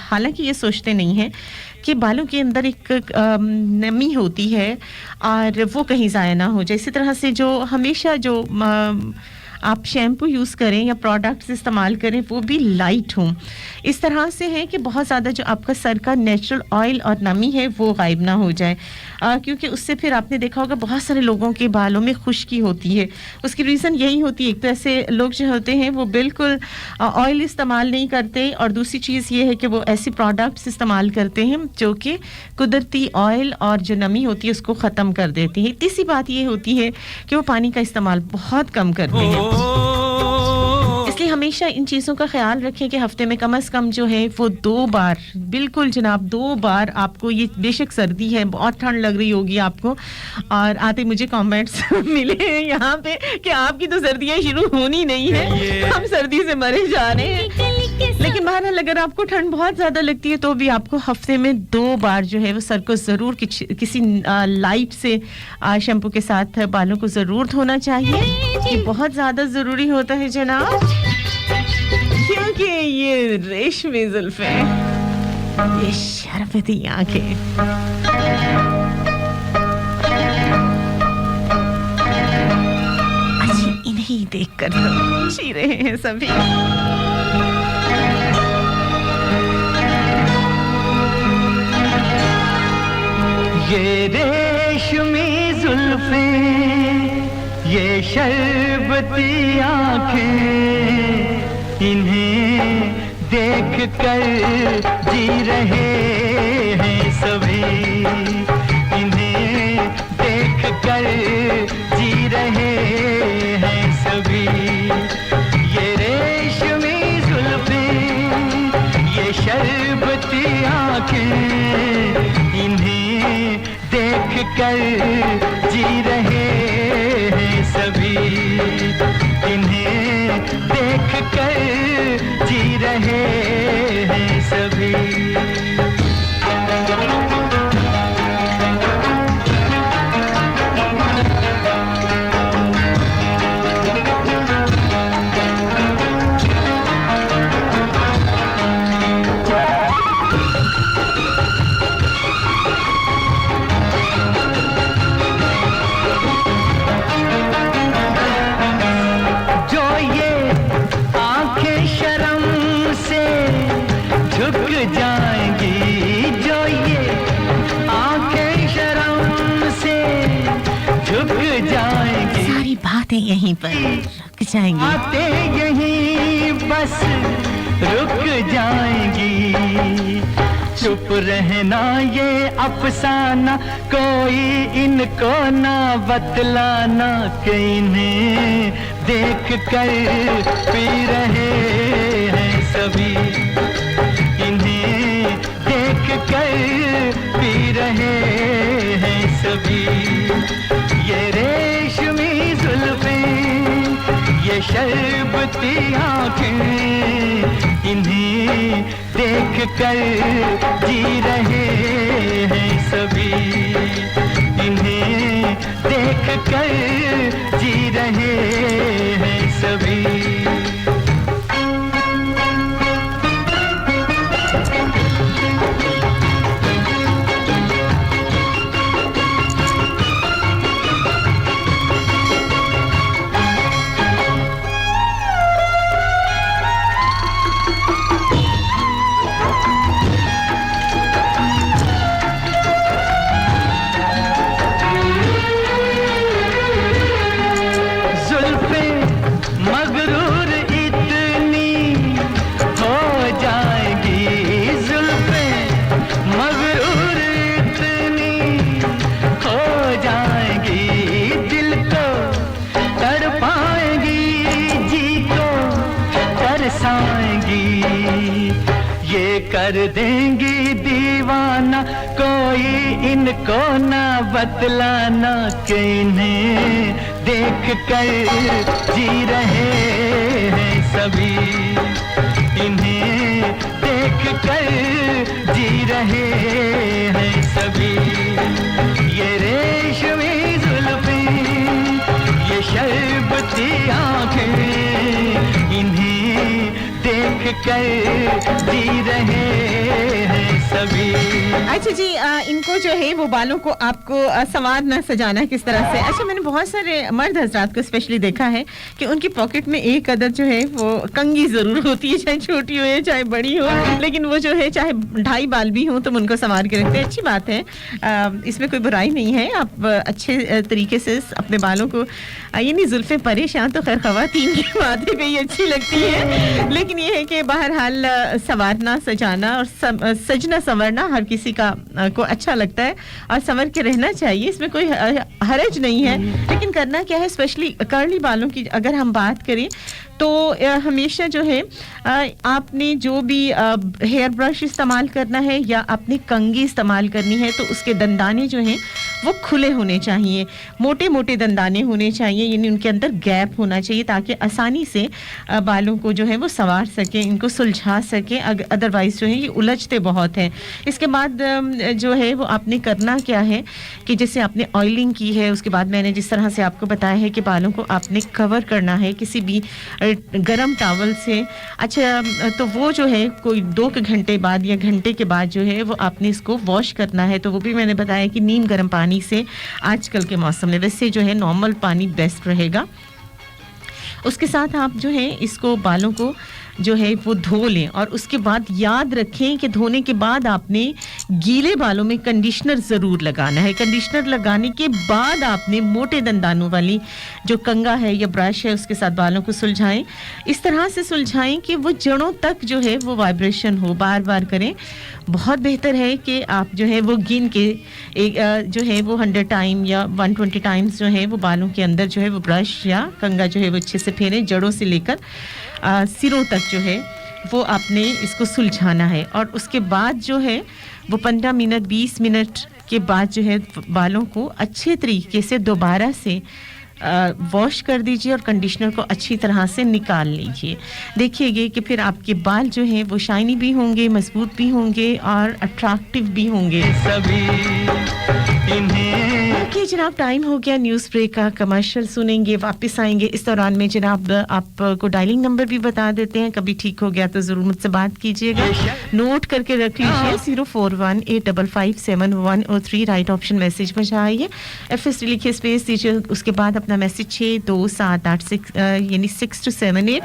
हालांकि ये सोचते नहीं हैं कि बालों के अंदर एक नमी होती है और वो कहीं ज़ाया ना हो जाए। इसी तरह से जो हमेशा जो आप शैम्पू यूज़ करें या प्रोडक्ट्स इस्तेमाल करें वो भी लाइट हों। इस तरह से है कि बहुत ज़्यादा जो आपका सर का नेचुरल ऑयल और नमी है वो गायब ना हो जाए, क्योंकि उससे फिर आपने देखा होगा बहुत सारे लोगों के बालों में खुश्की होती है। उसकी रीज़न यही होती है, एक तो ऐसे लोग जो होते हैं वो बिल्कुल ऑयल इस्तेमाल नहीं करते, और दूसरी चीज़ ये है कि वो ऐसी प्रोडक्ट्स इस्तेमाल करते हैं जो कि कुदरती ऑयल और जो नमी होती है उसको ख़त्म कर देती है। तीसरी बात ये होती है कि वो पानी का इस्तेमाल बहुत कम करते हैं। इसलिए हमेशा इन चीज़ों का ख्याल रखें कि हफ्ते में कम से कम जो है वो 2 बार, बिल्कुल जनाब 2 बार आपको, ये बेशक सर्दी है, बहुत ठंड लग रही होगी आपको, और आते मुझे कमेंट्स मिले हैं यहाँ पे कि आपकी तो सर्दियाँ शुरू होनी नहीं है, हम सर्दी से मरे जा रहे हैं। लेकिन बहरहाल अगर आपको ठंड बहुत ज़्यादा लगती है तो भी आपको हफ्ते में 2 बार जो है वो सर को ज़रूर किसी लाइट से शैम्पू के साथ बालों को ज़रूर धोना चाहिए। ये बहुत ज़्यादा ज़रूरी होता है जनाब, क्योंकि ये रेशमी जुल्फें, ये शरबती आंखें, अच्छी इन्हीं देखकर तो जी रहे हैं सभी। ये रेशमी जुल्फें, ये शरबती आँखें, इन्हें देख कर जी रहे हैं सभी, इन्हें देख कर जी रहे हैं सभी। ये रेशमी जुल्फें, ये शरबती आँखें, इन्हें देख कर जी रहे हैं सभी, इन्हें देख कर जी रहे हैं सभी। बातें यहीं पर रुक जाएंगी, बातें यहीं बस रुक जाएंगी, चुप रहना ये अफसाना कोई इनको ना बतलाना, कि इन्हें देख कर पी रहे हैं सभी, इन्हें देख कर पी रहे हैं सभी। ये रेशमी जुल्फें, ये शरबती आँखें, इन्हें देख कर जी रहे हैं सभी, इन्हें देख कर जी रहे हैं सभी। कर देंगी दीवाना कोई इनको ना बतलाना, कि इन्हें देख कर जी रहे हैं सभी, इन्हें देख कर जी रहे हैं सभी। ये रेशमी जुल्फें, ये शरबती आँखें, इन्हें देख कर जी रहे हैं सभी अच्छा जी, इनको जो है वो बालों को आपको संवारना सजाना किस तरह से? अच्छा, मैंने बहुत सारे मर्द हजरात को स्पेशली देखा है कि उनकी पॉकेट में एक अदर जो है वो कंघी जरूर होती है, चाहे छोटी हो या चाहे बड़ी हो, लेकिन वो जो है चाहे 2.5 बाल भी हो तो उनको संवार के रखते हैं। अच्छी बात है, इसमें कोई बुराई नहीं है। आप अच्छे तरीके से अपने बालों को, ये नहीं जुल्फे परेशान तो खैर खवातीन की माथे पे ही अच्छी लगती है, लेकिन ये है कि बहरहाल संवारना सजाना और सजना संवरना हर किसी का को अच्छा लगता है और संवर के रहना चाहिए, इसमें कोई हरज नहीं है। लेकिन करना क्या है, स्पेशली कर्ली बालों की अगर हम बात करें तो हमेशा जो है आपने जो भी हेयर ब्रश इस्तेमाल करना है या आपने कंघी इस्तेमाल करनी है तो उसके दंदाने जो हैं वो खुले होने चाहिए, मोटे मोटे दंदाने होने चाहिए, यानी उनके अंदर गैप होना चाहिए ताकि आसानी से बालों को जो है वो संवार सकें, इनको सुलझा सकें। अदरवाइज जो है ये उलझते बहुत हैं। इसके बाद जो है वो आपने करना क्या है कि जैसे आपने ऑयलिंग की है, उसके बाद मैंने जिस तरह से आपको बताया है कि बालों को आपने कवर करना है किसी भी गरम टॉवल से। अच्छा, तो वो जो है कोई 2 घंटे बाद या घंटे के बाद जो है वो आपने इसको वॉश करना है, तो वो भी मैंने बताया कि नीम गर्म पानी से आजकल के मौसम में, वैसे जो है नॉर्मल पानी बेस्ट रहेगा। उसके साथ आप जो है इसको बालों को जो है वो धो लें और उसके बाद याद रखें कि धोने के बाद आपने गीले बालों में कंडीशनर ज़रूर लगाना है। कंडीशनर लगाने के बाद आपने मोटे दंदानों वाली जो कंघा है या ब्रश है उसके साथ बालों को सुलझाएं, इस तरह से सुलझाएं कि वो जड़ों तक जो है वो वाइब्रेशन हो, बार बार करें। बहुत बेहतर है कि आप जो है वो गिन के एक जो है वो 100 टाइम या 120 टाइम्स जो है वो बालों के अंदर जो है वो ब्रश या कंघा जो है वो अच्छे से फेरें, जड़ों से लेकर सिरों तक जो है वो आपने इसको सुलझाना है। और उसके बाद जो है वो 15 मिनट 20 मिनट के बाद जो है बालों को अच्छे तरीके से दोबारा से वॉश कर दीजिए और कंडीशनर को अच्छी तरह से निकाल लीजिए। देखिएगा कि फिर आपके बाल जो हैं वो शाइनी भी होंगे, मजबूत भी होंगे और अट्रैक्टिव भी होंगे सभी इन्हें। ओके जनाब, टाइम हो गया न्यूज़ ब्रेक का, कमर्शियल सुनेंगे, वापस आएंगे। इस दौरान में जनाब आपको डायलिंग नंबर भी बता देते हैं, कभी ठीक हो गया तो ज़रूर मुझसे बात कीजिएगा, नोट करके रख लीजिए। 0418557103 राइट ऑप्शन मैसेज में जाइए, FS लिखिए, स्पेस दीजिए, उसके बाद अपना मैसेज 62786 यानी 6278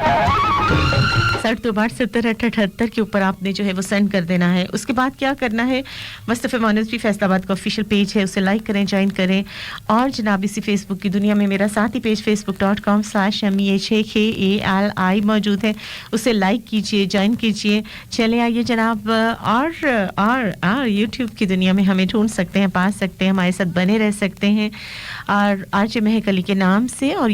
60 के ऊपर आपने जो है वो सेंड कर देना है। उसके बाद क्या करना है, मुस्तफा मोनसरी फैसलाबाद का ऑफिशियल पेज है, उसे लाइक करें, ज्वाइन करें। और जनाब इसी फेसबुक की दुनिया में मेरा साथी पेज facebook.com/MEHKALI मौजूद है, उसे लाइक कीजिए, ज्वाइन कीजिए। चले आइए जनाब, और यूट्यूब की दुनिया में हमें ढूंढ सकते हैं, पा सकते हैं, हमारे साथ बने रह सकते हैं। और आरजे महक अली के नाम से और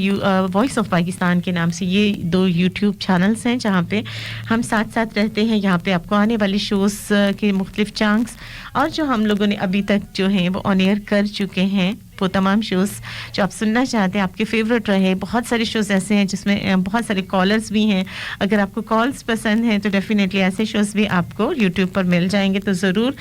वॉइस ऑफ पाकिस्तान के नाम से ये 2 यूट्यूब चैनल्स हैं जहाँ पे हम साथ साथ रहते हैं। यहाँ पे आपको आने वाले शोज़ के मुख्तलिफ चंक्स और जो हम लोगों ने अभी तक जो हैं वो ऑन एयर कर चुके हैं, वो तमाम शोज़ जो आप सुनना चाहते हैं, आपके फेवरेट रहे। बहुत सारे शोज़ ऐसे हैं जिसमें बहुत सारे कॉलर्स भी हैं, अगर आपको कॉल्स पसंद हैं तो डेफिनेटली ऐसे शोज़ भी आपको यूट्यूब पर मिल जाएंगे, तो ज़रूर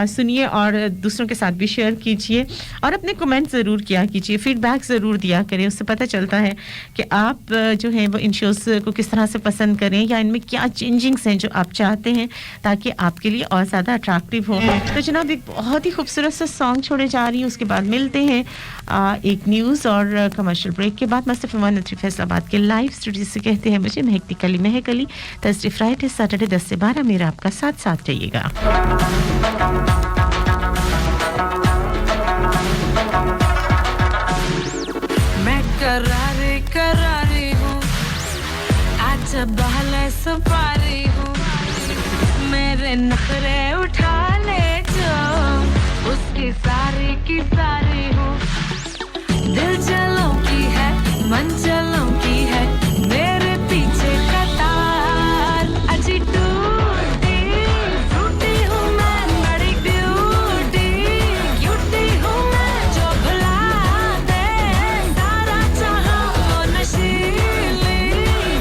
सुनिए और दूसरों के साथ भी शेयर कीजिए और अपने कमेंट ज़रूर किया कीजिए, फीडबैक ज़रूर दिया करें। उससे पता चलता है कि आप जो हैं वो इन शोज़ को किस तरह से पसंद करें या इनमें क्या चेंजिंग्स हैं जो आप चाहते हैं ताकि आपके लिए और ज़्यादा अट्रैक्टिव हो। तो जनाब एक बहुत ही खूबसूरत सा सॉन्ग छोड़े जा रही है, उसके बाद मिलते हैं एक न्यूज़ और कमर्शियल ब्रेक के बाद। मुस्तफा मोनसरी फैसलाबाद के लाइव स्टूडियो से कहते हैं मुझे महक अली। थर्सडे फ्राइडे सैटरडे 10 से 12 मेरा आपका साथ रहिएगा। मैं करारी हूँ, आज बहले सुपारी हूँ, मेरे नखरे उठा ले जो उसकी सारी की सारी हूँ। दिल जलों की है, मन जलों की है, मेरे पीछे कतार अजी टूटी फ्रूटी हूँ मैं, बड़ी ब्यूटी क्यूटी हूँ मैं, जो भुला दे सारा जहां वो नशीली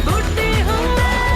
बूटी हूँ मैं।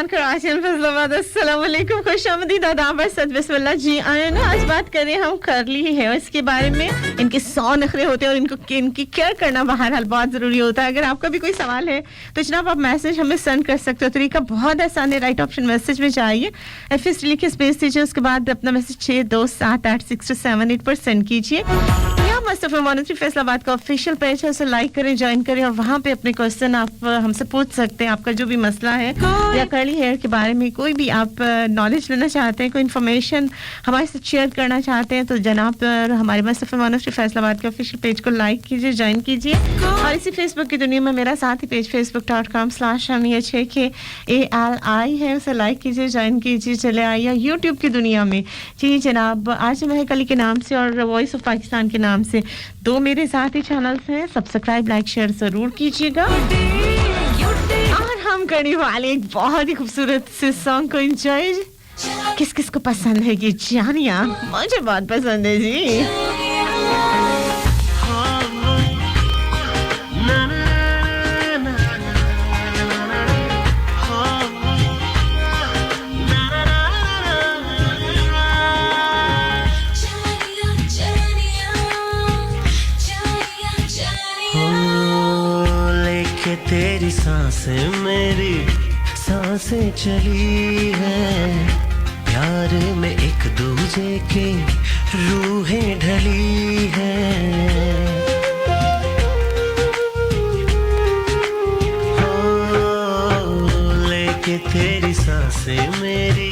सुल्तान कराची फैसलाबाद अस्सलाम वालेकुम खुशामदीद आदाब सद बिस्मिल्लाह जी आए ना आज बात करें हम करली हेयर्स के बारे में इनके 100 नखरे होते हैं और इनकी केयर करना बहरहाल बहुत ज़रूरी होता है अगर आपका भी कोई सवाल है तो जनाब आप मैसेज हमें सेंड कर सकते हो तरीका बहुत आसान है राइट ऑप्शन मैसेज में जाइए एफएस लिखे स्पेस दीजिए उसके बाद अपना मैसेज 62786278 पर सेंड कीजिए मुस्तफा मॉनिटरी फैसलाबाद का ऑफिशियल पेज है उसे लाइक करें ज्वाइन करें और वहां पे अपने क्वेश्चन आप हमसे पूछ सकते हैं आपका जो भी मसला है या कर्ली हेयर के बारे में कोई भी आप नॉलेज लेना चाहते हैं कोई इन्फॉर्मेशन हमारे साथ शेयर करना चाहते हैं तो जनाब हमारे मुस्तफा मॉनिटरी फैसलाबाद के ऑफिशियल पेज को लाइक कीजिए ज्वाइन कीजिए और इसी फेसबुक की दुनिया में मेरा साथी पेज facebook.com/ALI है उसे लाइक कीजिए ज्वाइन कीजिए चले आइए यूट्यूब की दुनिया में जी जनाब आज महक अली के नाम से और वॉइस ऑफ पाकिस्तान के नाम से दो मेरे साथी चैनल्स हैं सब्सक्राइब लाइक शेयर जरूर कीजिएगा और हम करने वाले एक बहुत ही खूबसूरत से सॉन्ग को एंजॉय किस किस को पसंद है ये जानिया मुझे बहुत पसंद है जी तेरी सांसें मेरी सांसें चली है प्यार में एक दूजे की रूहें ढली है लेके तेरी सांसें मेरी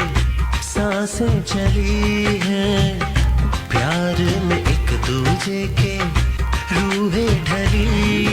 सांसें चली है प्यार में एक दूजे के रूहें ढली है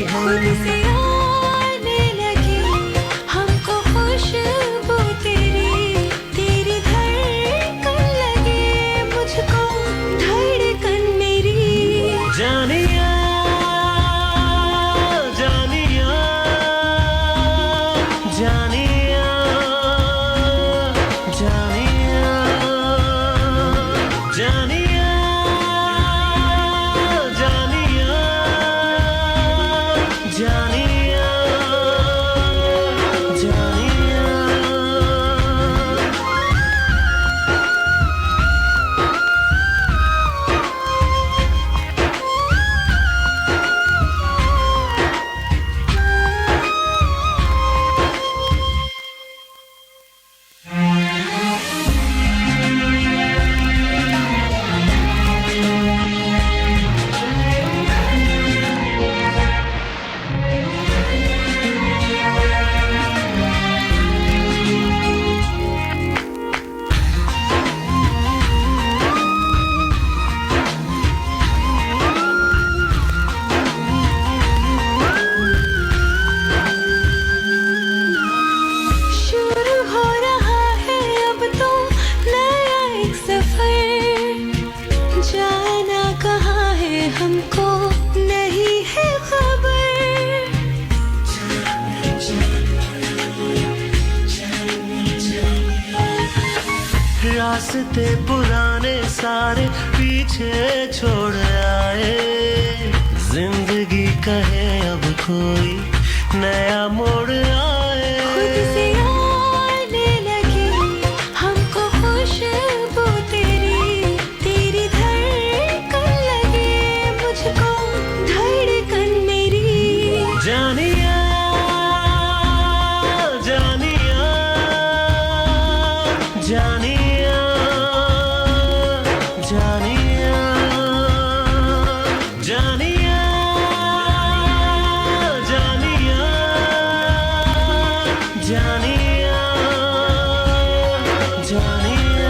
रास्ते पुराने सारे पीछे छोड़ आए जिंदगी कहे अब कोई नया मोड़ आए खुद से आने लगी हमको खुशबू तेरी धड़कन लगे मुझको धड़कन मेरी जानिया जानिया जानिया जानिया जानिया जानिया जानिया जानिया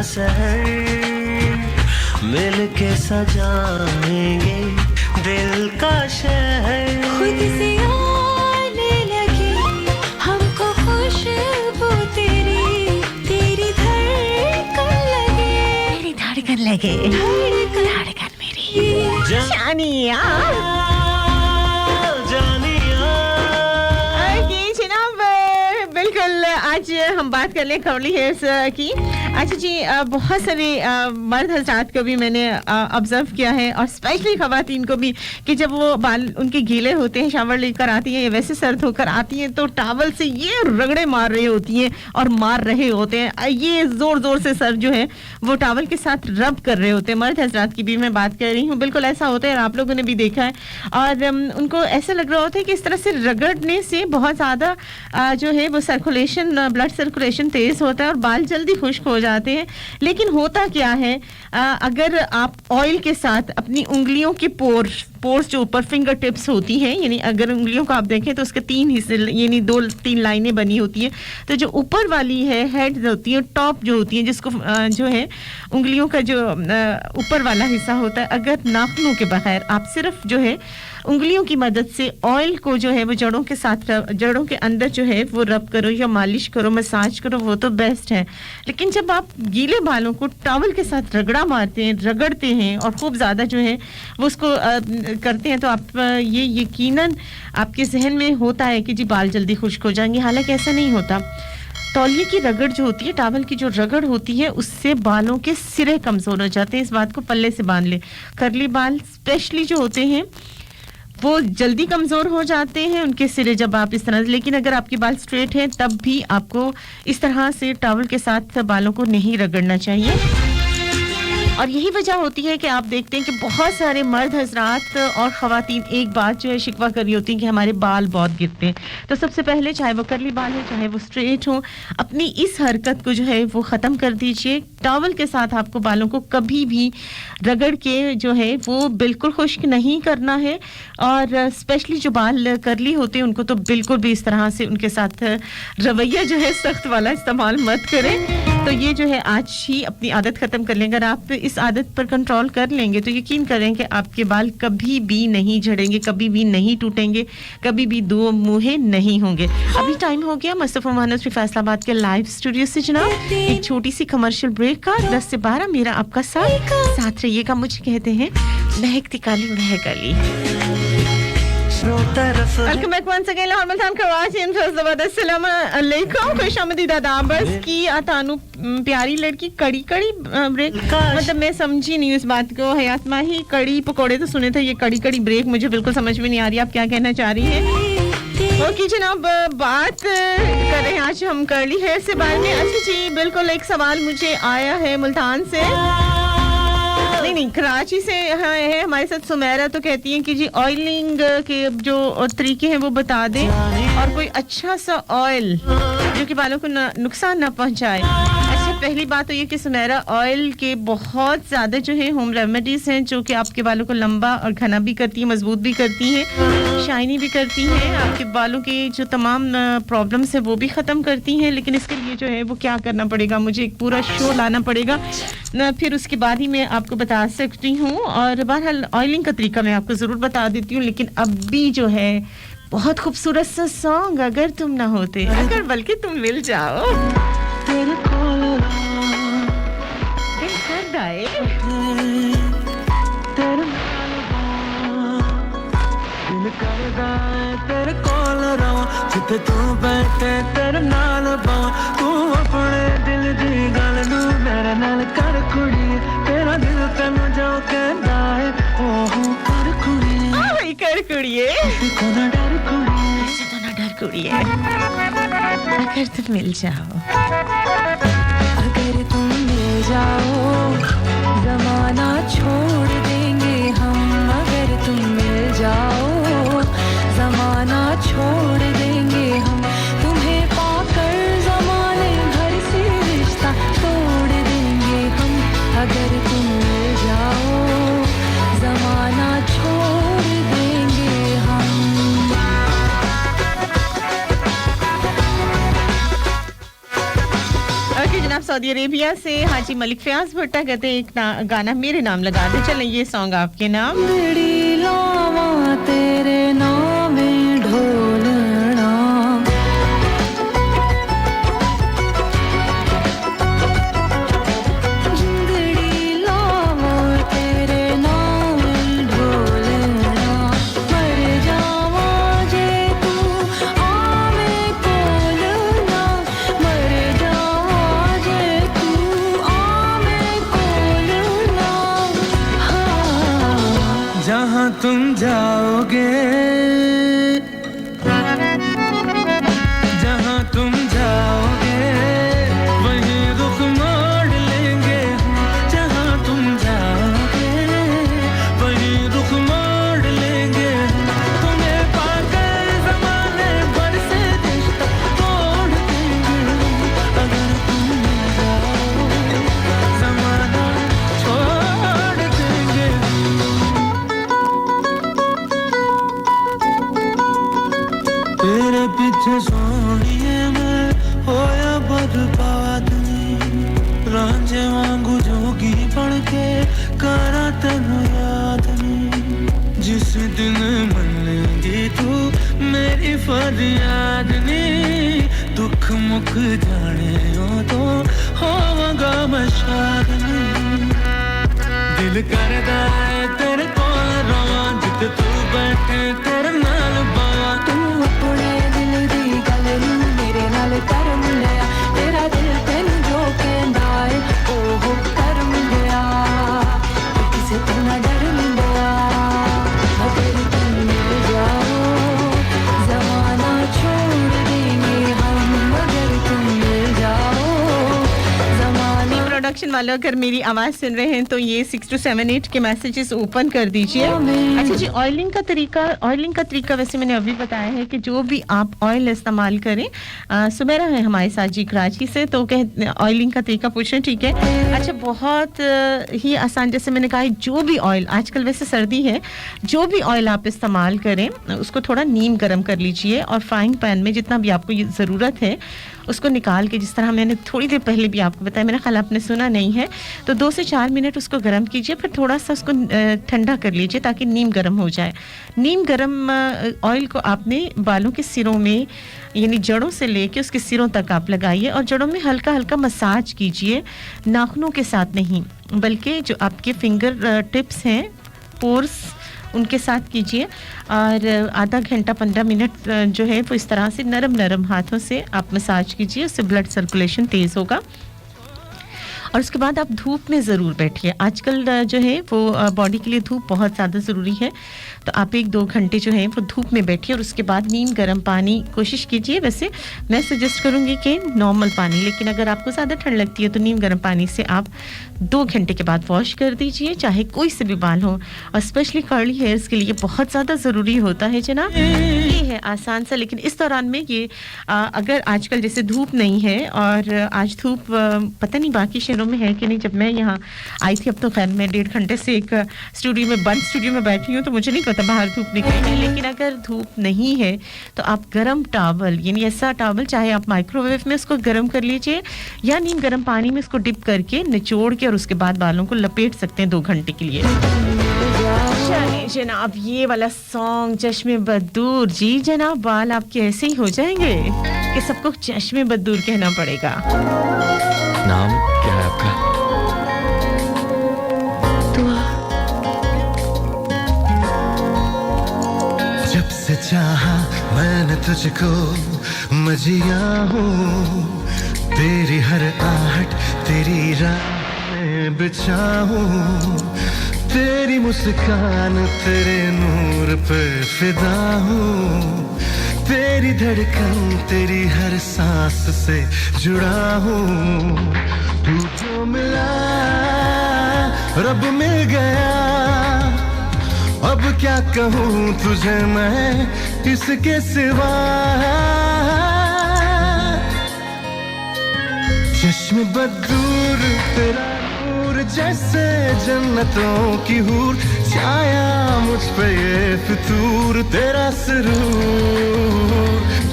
शहर मिल के सजाएंगे दिल का शहर खुद से आने लगी हमको खुशबू तेरी तेरी धड़कन लगे धड़कन मेरी जानिया जी जनाब बिल्कुल आज हम बात कर लें कर्ली हेयर्स की अच्छा जी बहुत सारे मर्द हजरात को भी मैंने ऑब्जर्व किया है और स्पेशली खवातीन को भी कि जब वो बाल उनके गीले होते हैं शावर लेकर आती हैं या वैसे सर्द होकर आती हैं तो टॉवल से ये रगड़े मार रही होती हैं और मार रहे होते हैं ये जोर जोर से सर जो है वो टॉवल के साथ रब कर रहे होते हैं मर्द हजरात की भी मैं बात कर रही हूँ बिल्कुल ऐसा होता है और आप लोगों ने भी देखा है और उनको ऐसा लग रहा होता है कि इस तरह से रगड़ने से बहुत ज़्यादा जो है वो सर्कुलेशन ब्लड सर्कुलेशन तेज होता है और बाल जल्दी खुश्क हो जाते हैं लेकिन होता क्या है अगर आप ऑयल के साथ अपनी उंगलियों के पोर्स जो ऊपर फिंगर टिप्स होती हैं यानी अगर उंगलियों को आप देखें तो उसके 3 हिस्से यानी 2-3 लाइनें बनी होती हैं तो जो ऊपर वाली है हेड होती है टॉप जो होती है जिसको जो है उंगलियों का जो ऊपर वाला हिस्सा होता है अगर नाखूनों के बगैर आप सिर्फ जो है उंगलियों की मदद से ऑयल को जो है वो जड़ों के साथ जड़ों के अंदर जो है वो रब करो या मालिश करो मसाज करो वो तो बेस्ट है लेकिन जब आप गीले बालों को टॉवल के साथ रगड़ा मारते हैं रगड़ते हैं और खूब ज़्यादा जो है वो उसको करते हैं तो आप ये यकीनन आपके जहन में होता है कि जी बाल जल्दी खुश्क हो जाएंगे हालांकि ऐसा नहीं होता तौलिए की रगड़ जो होती है टॉवल की जो रगड़ होती है उससे बालों के सिरे कमज़ोर हो जाते हैं इस बात को पल्ले से बांध ले कर्ली बाल स्पेशली जो होते हैं वो जल्दी कमज़ोर हो जाते हैं उनके सिरे जब आप इस तरह लेकिन अगर आपके बाल स्ट्रेट हैं तब भी आपको इस तरह से टॉवल के साथ बालों को नहीं रगड़ना चाहिए और यही वजह होती है कि आप देखते हैं कि बहुत सारे मर्द हजरात और ख़वातीन एक बात जो है शिकवा कर रही होती हैं कि हमारे बाल बहुत गिरते हैं तो सबसे पहले चाहे वो कर्ली बाल है चाहे वो स्ट्रेट हो अपनी इस हरकत को जो है वो ख़त्म कर दीजिए टॉवल के साथ आपको बालों को कभी भी रगड़ के जो है वो बिल्कुल खुश्क नहीं करना है और स्पेशली जो बाल कर्ली होते हैं उनको तो बिल्कुल भी इस तरह से उनके साथ रवैया जो है सख्त वाला इस्तेमाल मत करें तो ये जो है आज ही अपनी आदत ख़त्म कर लेंगे अगर आप इस आदत पर कंट्रोल कर लेंगे तो यकीन करें कि आपके बाल कभी भी नहीं झड़ेंगे कभी भी नहीं टूटेंगे कभी भी दो मुँहे नहीं होंगे अभी टाइम हो गया मुस्तफा मोहम्मद फैसलाबाद के लाइव स्टूडियो से जनाब एक छोटी सी कमर्शियल ब्रेक का 10 से 12 मेरा आपका साथ रहिएगा मुझे कहते हैं महकती काली महकाली Welcome back once again Lahore Multan Karachi and Faisalabad अस्सलाम अलैकुम खुशामदीद आदाब बस की आतानु प्यारी लड़की कड़ी ब्रेक मतलब मैं समझी नहीं उस बात को हयात माही कड़ी पकोड़े तो सुने थे ये कड़ी ब्रेक मुझे बिल्कुल समझ में नहीं आ रही आप क्या कहना चाह रही हैं ओके जनाब बात कर रहे हैं आज हम कर्ली हेयर से बारे में अच्छा जी बिल्कुल एक सवाल मुझे आया है मुल्तान से नहीं कराची से है हमारे साथ सुमेरा तो कहती हैं कि जी ऑयलिंग के जो तरीके हैं वो बता दें और कोई अच्छा सा ऑयल जो कि बालों को नुकसान ना पहुंचाए अच्छा पहली बात तो ये कि सुमेरा ऑयल के बहुत ज़्यादा जो है होम रेमेडीज़ हैं जो कि आपके बालों को लंबा और घना भी करती हैं मजबूत भी करती हैं शाइनी भी करती हैं आपके बालों के जो तमाम प्रॉब्लम्स हैं वो भी ख़त्म करती हैं लेकिन इसके लिए जो है वो क्या करना पड़ेगा मुझे एक पूरा शो लाना पड़ेगा फिर उसके बाद ही मैं आपको बता सकती हूँ और बहरहाल ऑयलिंग का तरीका मैं आपको ज़रूर बता देती हूँ लेकिन अभी जो है बहुत खूबसूरत सा सॉन्ग अगर तुम ना होते अगर बल्कि तुम मिल जाओ तेरे कोल रहा जिथे तू बैठे तेरे नाल बां तू अपने दिल दी गल नू मेरे नाल कर कुड़ी तेरा दिल तन्नू जो कहंदा है ओह कर कुड़ी भाई कर कुड़िए को ना डर कुड़िए अगर तुम मिल जाओ अगर तुम मिल जाओ जमाना छोड़ देंगे हम अगर तुम मिल जाओ जमाना छोड़ देंगे हम तुम्हें पाकर जमाने भर से रिश्ता तोड़ देंगे हम अगर तुम मिल जाओ जमाना छोड़ देंगे हम सऊदी अरेबिया से हाजी मलिक फयाज भुट्टा कहते हैं एक गाना मेरे नाम लगा दे। चलें ये सॉन्ग आपके नाम। बड़ी लावा तेरे नाम ढोलना जिंदड़ी लावा तेरे नाम ढोलना मर जावा जे तू आवे कोलना मर जावा जे तू आवे कोलना हाँ जहाँ तुम जाओगे जहाँ तुम जाओगे वहीं रुख मोड़ लेंगे हम जहाँ तुम जाओगे वहीं रुख मोड़ लेंगे हम तुम्हें पाकर ज़माने भर से रिश्ता तोड़ देंगे हम अगर तुम जाओ ज़माना छोड़ देंगे तेरे पीछे सोनिए मैं होया बर्बाद नहीं रांझे वांगू जोगी बन के करा तेनू याद नहीं जिस दिन मनेगी तू मेरी फरियाद नहीं दुख मुक जाने हो तो होगा मैं शाद नहीं दिल करदा है तेरे कोल रवां जिते तू बैठे तेरे नाल बावां तू अपने दिल दी गल नूं मेरे नाल कर मिलिया तेरा दिल तैनूं जो कहंदा ए ओह कर मिलिया किसे तो ना डर मिलिया अगर तुम मिल जाओ ज़माना छोड़ देंगे हम अगर तुम मिल जाओ ज़माना प्रोडक्शन वालों अगर मेरी आवाज सुन रहे हैं तो ये 6 to 7 8 के मैसेजेस ओपन कर दीजिए। अच्छा जी, ऑयलिंग का तरीका वैसे मैंने अभी बताया है कि जो भी आप ऑयल इस्तेमाल करें। सुमेरा है हमारे साथ जी कराची से, तो कह ऑयलिंग का तरीका पूछ रहे हैं, ठीक है। अच्छा, बहुत ही आसान, जैसे मैंने कहा जो भी ऑयल, आजकल वैसे सर्दी है, जो भी ऑयल आप इस्तेमाल करें उसको थोड़ा नीम गर्म कर लीजिए और फ्राइंग पैन में जितना भी आपको ज़रूरत है उसको निकाल के, जिस तरह मैंने थोड़ी देर पहले भी आपको बताया, मेरा ख्याल आपने सुना नहीं है, तो 2 से 4 मिनट उसको गर्म कीजिए, फिर थोड़ा सा उसको ठंडा कर लीजिए ताकि नीम गर्म हो जाए। नीम गर्म ऑयल को आपने बालों के सिरों में, यानी जड़ों से लेके उसके सिरों तक आप लगाइए और जड़ों में हल्का हल्का मसाज कीजिए, नाखूनों के साथ नहीं बल्कि जो आपके फिंगर टिप्स हैं, पोर्स, उनके साथ कीजिए और आधा घंटा 15 मिनट जो है वो इस तरह से नरम नरम हाथों से आप मसाज कीजिए, उससे ब्लड सर्कुलेशन तेज़ होगा। और उसके बाद आप धूप में ज़रूर बैठिए। आजकल जो है वो बॉडी के लिए धूप बहुत ज़्यादा ज़रूरी है, तो आप 1-2 घंटे जो है वो धूप में बैठिए और उसके बाद नीम गर्म पानी कोशिश कीजिए। वैसे मैं सजेस्ट करूँगी कि नॉर्मल पानी, लेकिन अगर आपको ज़्यादा ठंड लगती है तो नीम गर्म पानी से आप 2 घंटे के बाद वॉश कर दीजिए, चाहे कोई से भी बाल हो, और स्पेशली कर्ली हेयर्स के लिए बहुत ज़्यादा ज़रूरी होता है जनाब। ये है आसान सा, लेकिन इस दौरान में ये अगर आजकल जैसे धूप नहीं है, और आज धूप पता नहीं बाकी शहरों में है कि नहीं, जब मैं यहाँ आई थी, अब तो खैर मैं 1.5 घंटे से एक स्टूडियो में, बंद स्टूडियो में बैठी हूँ, तो मुझे नहीं पता बाहर धूप निकली है, लेकिन अगर धूप नहीं है तो आप गर्म टॉवल, यानी ऐसा टॉवल, चाहे आप माइक्रोवेव में उसको गर्म कर लीजिए या नीम गर्म पानी में उसको डिप करके निचोड़ के और उसके बाद बालों को लपेट सकते हैं 2 घंटे के लिए। चलिए जनाब, ये वाला सॉन्ग चश्मे बदूर जी, जनाब बाल आपके ऐसे ही हो जाएंगे कि सबको चश्मे बदूर कहना पड़ेगा। नाम क्या है आपका? जब से चाहा मैंने तुझको, मैं जिया हूँ तेरी हर आहट, तेरी राह में बिछा हूँ, तेरी मुस्कान, तेरे नूर पे फिदा हूँ, तेरी धड़कन, तेरी हर सांस से जुड़ा हूँ। तू जो मिला रब मिल गया, अब क्या कहूँ तुझे मैं इसके सिवा। चश्मे बदूर तेरा नूर जैसे जन्नतों की हूर, छाया मुझ पे ये फितूर तेरा सुरूर।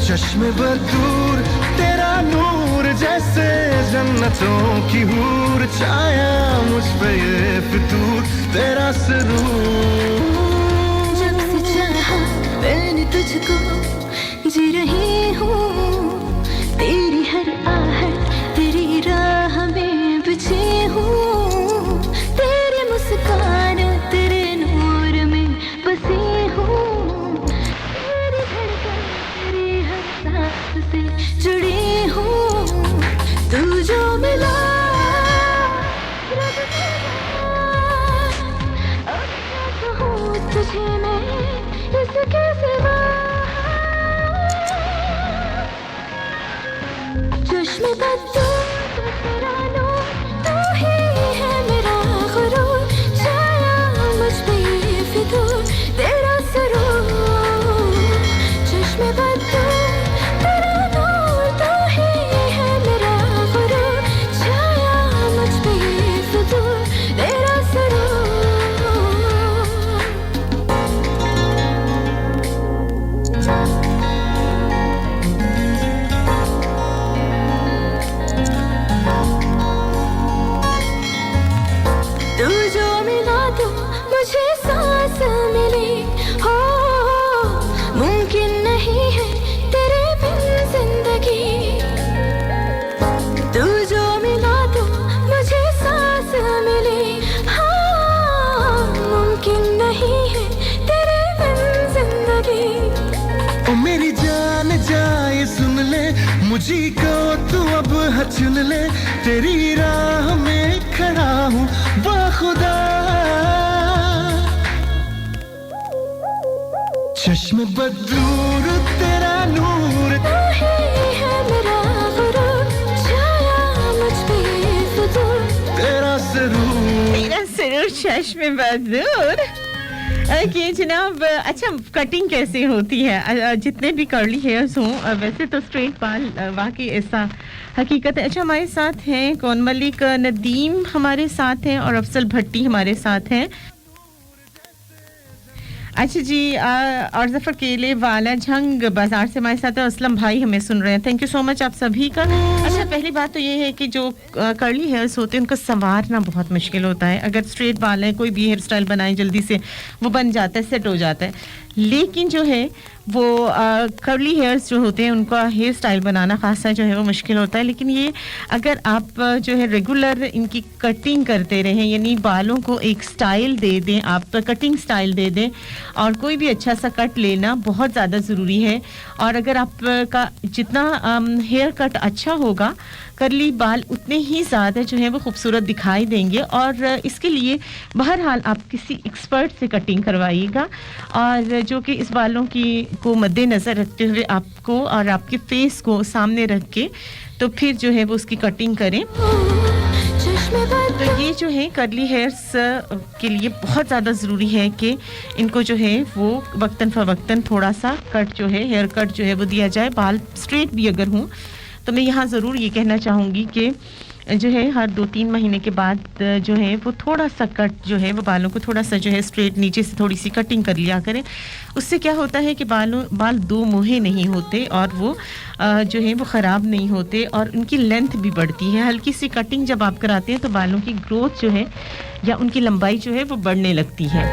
चश्मे बदूर तेरा नूर जैसे जन्नतों की हूर छाया मुझ पे ये फितूर तेरा सुरूर जब से चाहा मैंने तुझको जी रही हूँ तेरी हर आहट तेरी राह में बिछी हूँ तेरी मुस्कान तेरे नूर में बसी हूँ तेरी धड़कन तेरी हर सांस से जुड़ी हूँ तू जो मिला रब अब क्या कहूँ तुझे मैं इसके सिवा चश्मे बद्दू तो तेरा नूर तू ही है मेरा गुरूर छाया मुझ पे ये फितूर तेरा सुरूर चश्मे बद्दू तेरा नूर तू ही है मेरा गुरूर छाया मुझ पे ये फितूर तेरा सुरूर तू जो मिला तो मुझे सांस मिली हो मुमकिन नहीं है तेरे बिन जिंदगी तू जो मिला तो मुझे सांस मिली हाँ मुमकिन नहीं है तेरे बिन जिंदगी ओ मेरी जान जाए सुन ले मुझी को तू अब चुन ले तेरी राह में खड़ा हूँ बाखुदा चश्मे बदूर तेरा नूर तू ही है मेरा गुरूर छाया मुझ पे ये फितूर तेरा सुरूर मेरा सिर चश्मे बदूर कि जनाब अच्छा कटिंग कैसे होती है जितने भी कर्ली हेयर्स हों वैसे तो स्ट्रेट बाल वाकई ऐसा हकीकत है अच्छा हमारे साथ हैं कौन मलिक नदीम हमारे साथ हैं और अफसल भट्टी हमारे साथ हैं अच्छा जी और जफर केले वाला झंग बाजार से हमारे साथ है असलम भाई हमें सुन रहे हैं थैंक यू सो मच आप सभी का अच्छा पहली बात तो ये है कि जो कर्ली हेयर्स होते हैं उनको संवारना बहुत मुश्किल होता है अगर स्ट्रेट बाल है कोई भी हेयर स्टाइल बनाए जल्दी से वो बन जाता है सेट हो जाता है लेकिन जो है वो कर्ली हेयर्स जो होते हैं उनका हेयर स्टाइल बनाना खासा जो है वो मुश्किल होता है लेकिन ये अगर आप जो है रेगुलर इनकी कटिंग करते रहें यानी बालों को एक स्टाइल दे दें आप कटिंग स्टाइल दे दें और कोई भी अच्छा सा कट लेना बहुत ज़्यादा ज़रूरी है और अगर आपका जितना हेयर कट अच्छा होगा कर्ली बाल उतने ही ज़्यादा जो है वो खूबसूरत दिखाई देंगे और इसके लिए बहरहाल आप किसी एक्सपर्ट से कटिंग करवाइएगा और जो कि इस बालों की को मद्देनज़र रखते हुए आपको और आपके फेस को सामने रख के तो फिर जो है वो उसकी कटिंग करें तो ये जो है कर्ली हेयर्स के लिए बहुत ज़्यादा ज़रूरी है कि इनको जो है वो वक्तन फ़वक्तन थोड़ा सा कट जो है हेयर कट जो है वो दिया जाए बाल स्ट्रेट भी अगर हों तो मैं यहाँ ज़रूर ये कहना चाहूँगी कि जो है हर 2-3 महीने के बाद जो है वो थोड़ा सा कट जो है वो बालों को थोड़ा सा जो है स्ट्रेट नीचे से थोड़ी सी कटिंग कर लिया करें उससे क्या होता है कि बाल दो मुहे नहीं होते और वो जो है वो ख़राब नहीं होते और उनकी लेंथ भी बढ़ती है हल्की सी कटिंग जब आप कराते हैं तो बालों की ग्रोथ जो है या उनकी लंबाई जो है वो बढ़ने लगती है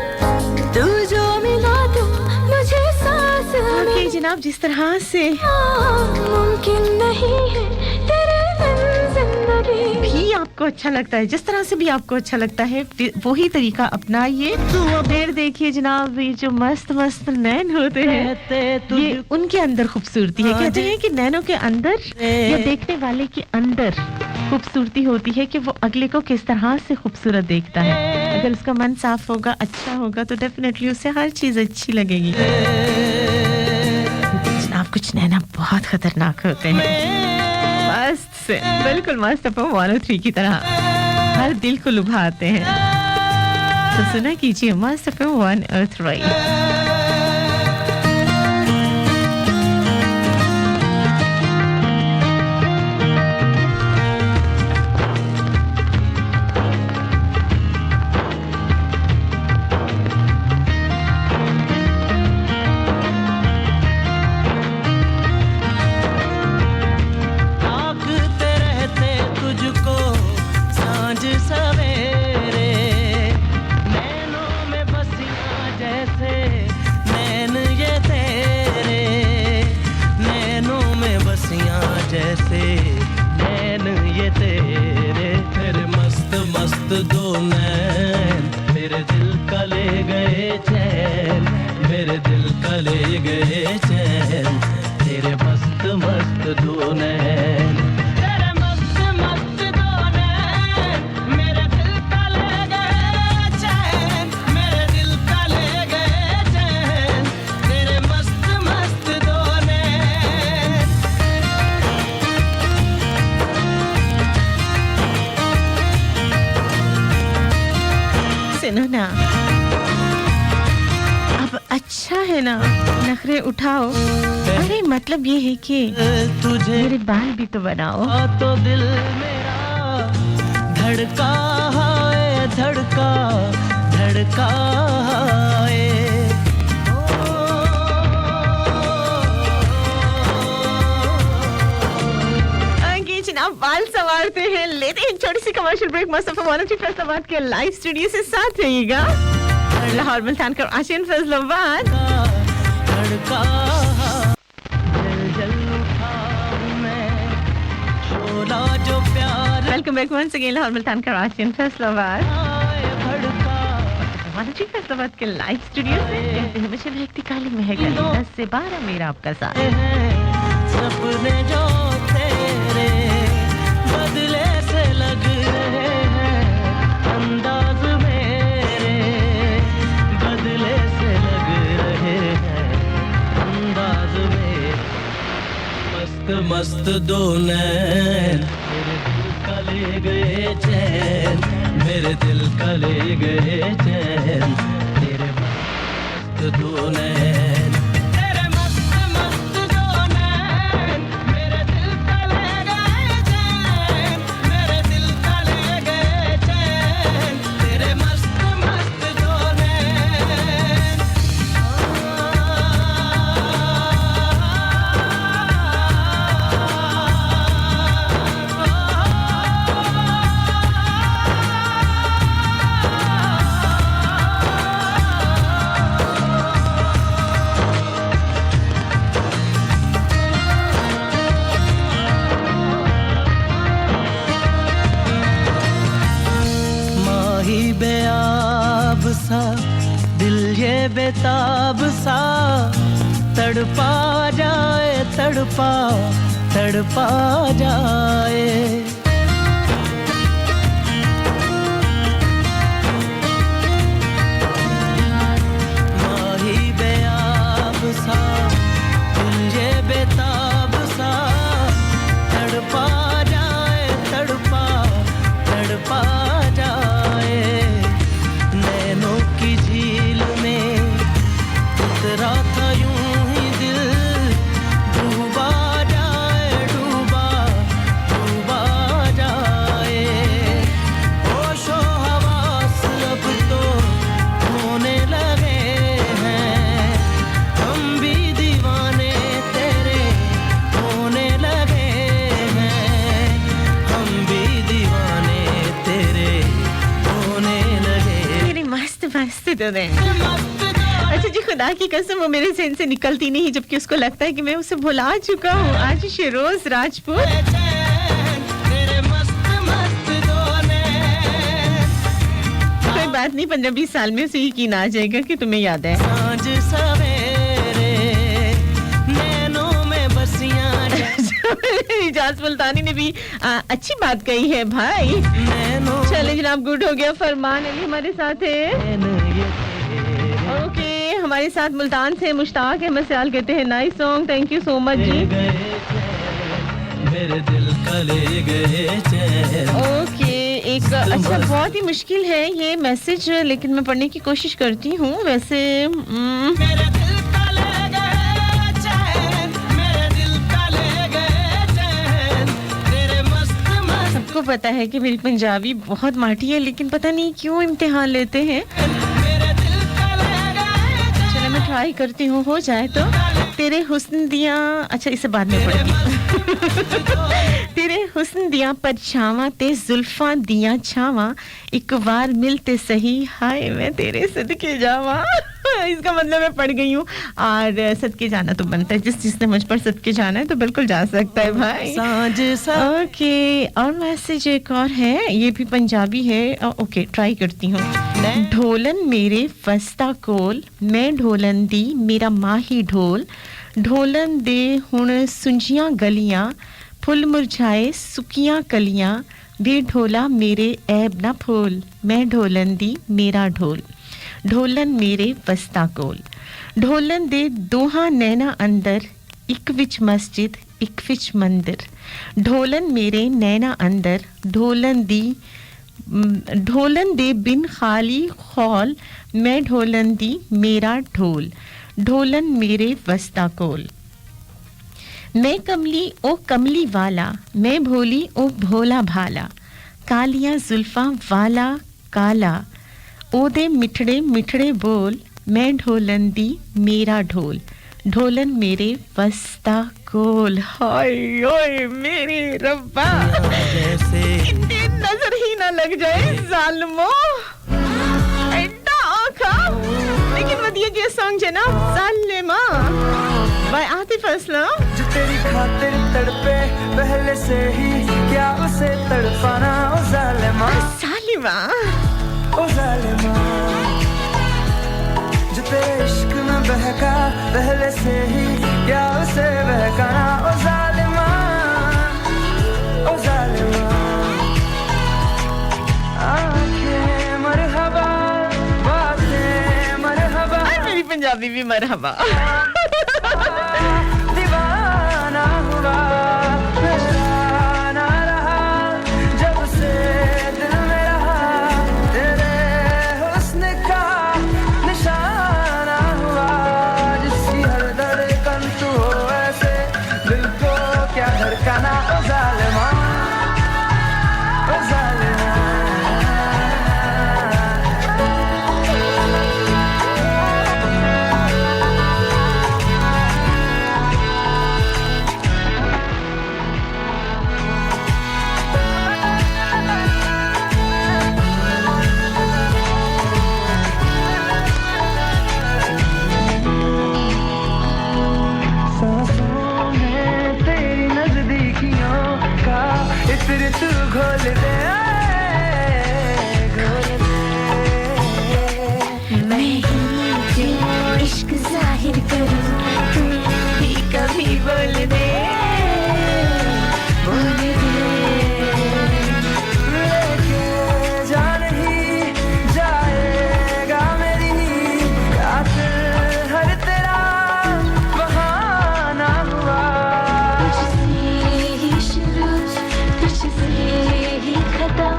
तू जो मिला तो मुझे सांस ओके जनाब जिस तरह से मुमकिन नहीं है तेरे बिन जिंदगी भी आपको अच्छा लगता है जिस तरह से भी आपको अच्छा लगता है वही तरीका अपनाइए फिर देखिए जनाब ये जो मस्त मस्त नैन होते हैं ये उनके अंदर खूबसूरती है कहते हैं कि नैनों के अंदर या देखने वाले के अंदर खूबसूरती होती है कि वो अगले को किस तरह से खूबसूरत देखता है अगर उसका मन साफ होगा अच्छा होगा तो डेफिनेटली उसे हर चीज अच्छी लगेगी जनाब कुछ नैना बहुत खतरनाक होते हैं मस्त से बिल्कुल मस्त अपन 103 की तरह हर दिल को लुभाते हैं तो सुना कीजिए मस्त अपन 103 ताकते गए चैन तेरे मस्त मस्त दो नैन तेरे मस्त मस्त दो नैन मेरे दिल का ले गए चैन मेरे दिल का ले गए चैन तेरे मस्त मस्त दो नैन सुनो ना, अब अच्छा है ना, नखरे उठाओ। अरे मतलब ये है कि तुझे मेरे बाल भी तो बनाओ। तो दिल मेरा धड़का है धड़का धड़का है आगे जनाब बाल संवारते हैं, लेते हैं एक छोटी सी कमर्शियल ब्रेक। मुस्तफा मोनटी फैसलाबाद के लाइव स्टूडियो से साथ रहिएगा। लाहौर मुल्तान का आशियान फैसलाबाद धड़का जल जल उठा मैं शोला जो प्यार welcome back once again Lahore Multan का आशियान फैसलाबाद भड़का मोनटी फैसलाबाद के लाइव स्टूडियो से कहते हैं मिशन हेक्टिक काली में है 10 से 12 मेरा आपका साथ। सपने जो तेरे बदले से लग रहे हैं अंदाज मेरे बदले से लग रहे हैं अंदाज में मस्त मस्त दो नैन मेरे दिल का ले गए चैन मेरे दिल का ले गए चैन तेरे मस्त दो नैन तेरे मस्त मस्त दो नैन मेरे दिल का ले गए चैन मेरे दिल का ले गए चैन तेरे मस्त मस्त दो नैन माही बेआब सा दिल ये बेताब सा तड़पा जाए तड़पा तड़पा जाए माही बेआब सा दिल ये बेताब सा तड़पा जाए तड़पा तड़पा जाए नैनों की झील में उतरा था यूं ही दिल डूबा जाए डूबा डूबा जाए होशो हवास अब तो होने लगे हैं हम भी दीवाने तेरे होने लगे हैं हम भी दीवाने तेरे होने लगे मेरी मस्त मस्त दो नैन। अच्छा जी, खुदा की कसम वो मेरे ज़हन से निकलती नहीं, जबकि उसको लगता है कि मैं उसे भुला चुका हूँ। आज शिरोज राजपूत तेरे मस्त मस्त दो नैन कोई बात नहीं, 15-20 साल में उसे यकीन आ जाएगा कि तुम्हें याद है। सांझ सवेरे नैनों में बसियां इजाज मुल्तानी ने भी अच्छी बात कही है भाई। नैनों चले जनाब, गुड हो गया। फरमान अली हमारे साथ है। ओके, हमारे साथ मुल्तान से मुश्ताक अहमद सयाल कहते हैं nice song, thank you so much ji. मेरे दिल का ले गए चैन ओके, एक अच्छा बहुत ही मुश्किल है ये मैसेज, लेकिन मैं पढ़ने की कोशिश करती हूँ। वैसे मेरे दिल का ले गए चैन मेरे दिल का ले गए चैन तेरे मस्त मस्त सबको पता है कि मेरी पंजाबी बहुत माटी है, लेकिन पता नहीं क्यों इम्तिहान लेते हैं। मेरे दिल का ले गए चलो मैं ट्राई करती हूँ, हो जाए तो। तेरे हुस्न दिया, अच्छा इसे बाद में पढ़ेंगे। तेरे हुस्न दिया परछावां ते जुल्फां दिया छावां एक बार मिलते सही हाय मैं तेरे सदके जावां इसका मतलब मैं पढ़ गई हूँ और सदके जाना तो बनता है जिसने मुझ पर सदके जाना है तो बिल्कुल जा सकता है भाई ओके और मैसेज एक और है ये भी पंजाबी है ओके ट्राई करती हूँ ढोलन मेरे फस्ता कोल मैं ढोलन दी मेरा माही ढोल ढोलन दे हुण सुंजियां गलियां फुल मुरझाए सुकियां कलियां वे ढोला मेरे ऐब ना फूल मैं ढोलन दी मेरा ढोल ढोलन मेरे वस्ता कोल ढोलन दे दोहां नैना अंदर एक विच मस्जिद एक विच मंदिर ढोलन मेरे नैना अंदर ढोलन दे बिन खाली खौल मैं ढोलन दी मेरा ढोल ढोलन मेरे वस्ता कोल मैं कमली ओ कमली वाला मैं भोली ओ भोला भाला कालियां जुल्फां वाला काला ओदे मिठड़े मिठड़े बोल मैं ढोलन दी मेरा ढोल ढोलन मेरे वस्ता कोल हाय ओए मेरे रब्बा इतनी नजर ही ना लग जाए जालिमो एड्डा आखा लेकिन वधिया के सॉन्ग है ना जालिमा बाय आतिफ असलम जो तेरी खातिर तड़पे पहले से ही क्या उसे तड़पाना ओ जालिमा ओ जालिमा जो तेरे इश्क में बहका पहले से ही क्या उसे बहकाना ओ जालिमा आंखें मरहबा बातें मरहबा मेरी पंजाबी भी मरहबा दीवाना हुआ मेरा ना रहा जब से दिल में रहा तेरे हुस्न का निशाना हुआ जिसकी हर धड़कन तू हो ऐसे दिल को क्या धड़काना ओ जालिमा फिर तू घोल दे मैं ही इश्क जाहिर करूं तू भी कभी बोल दे लेके जान ही जाएगा मेरी कातिल हर तेरा बहाना हुआ तुझसे ही शुरू तुझसे ही खत्म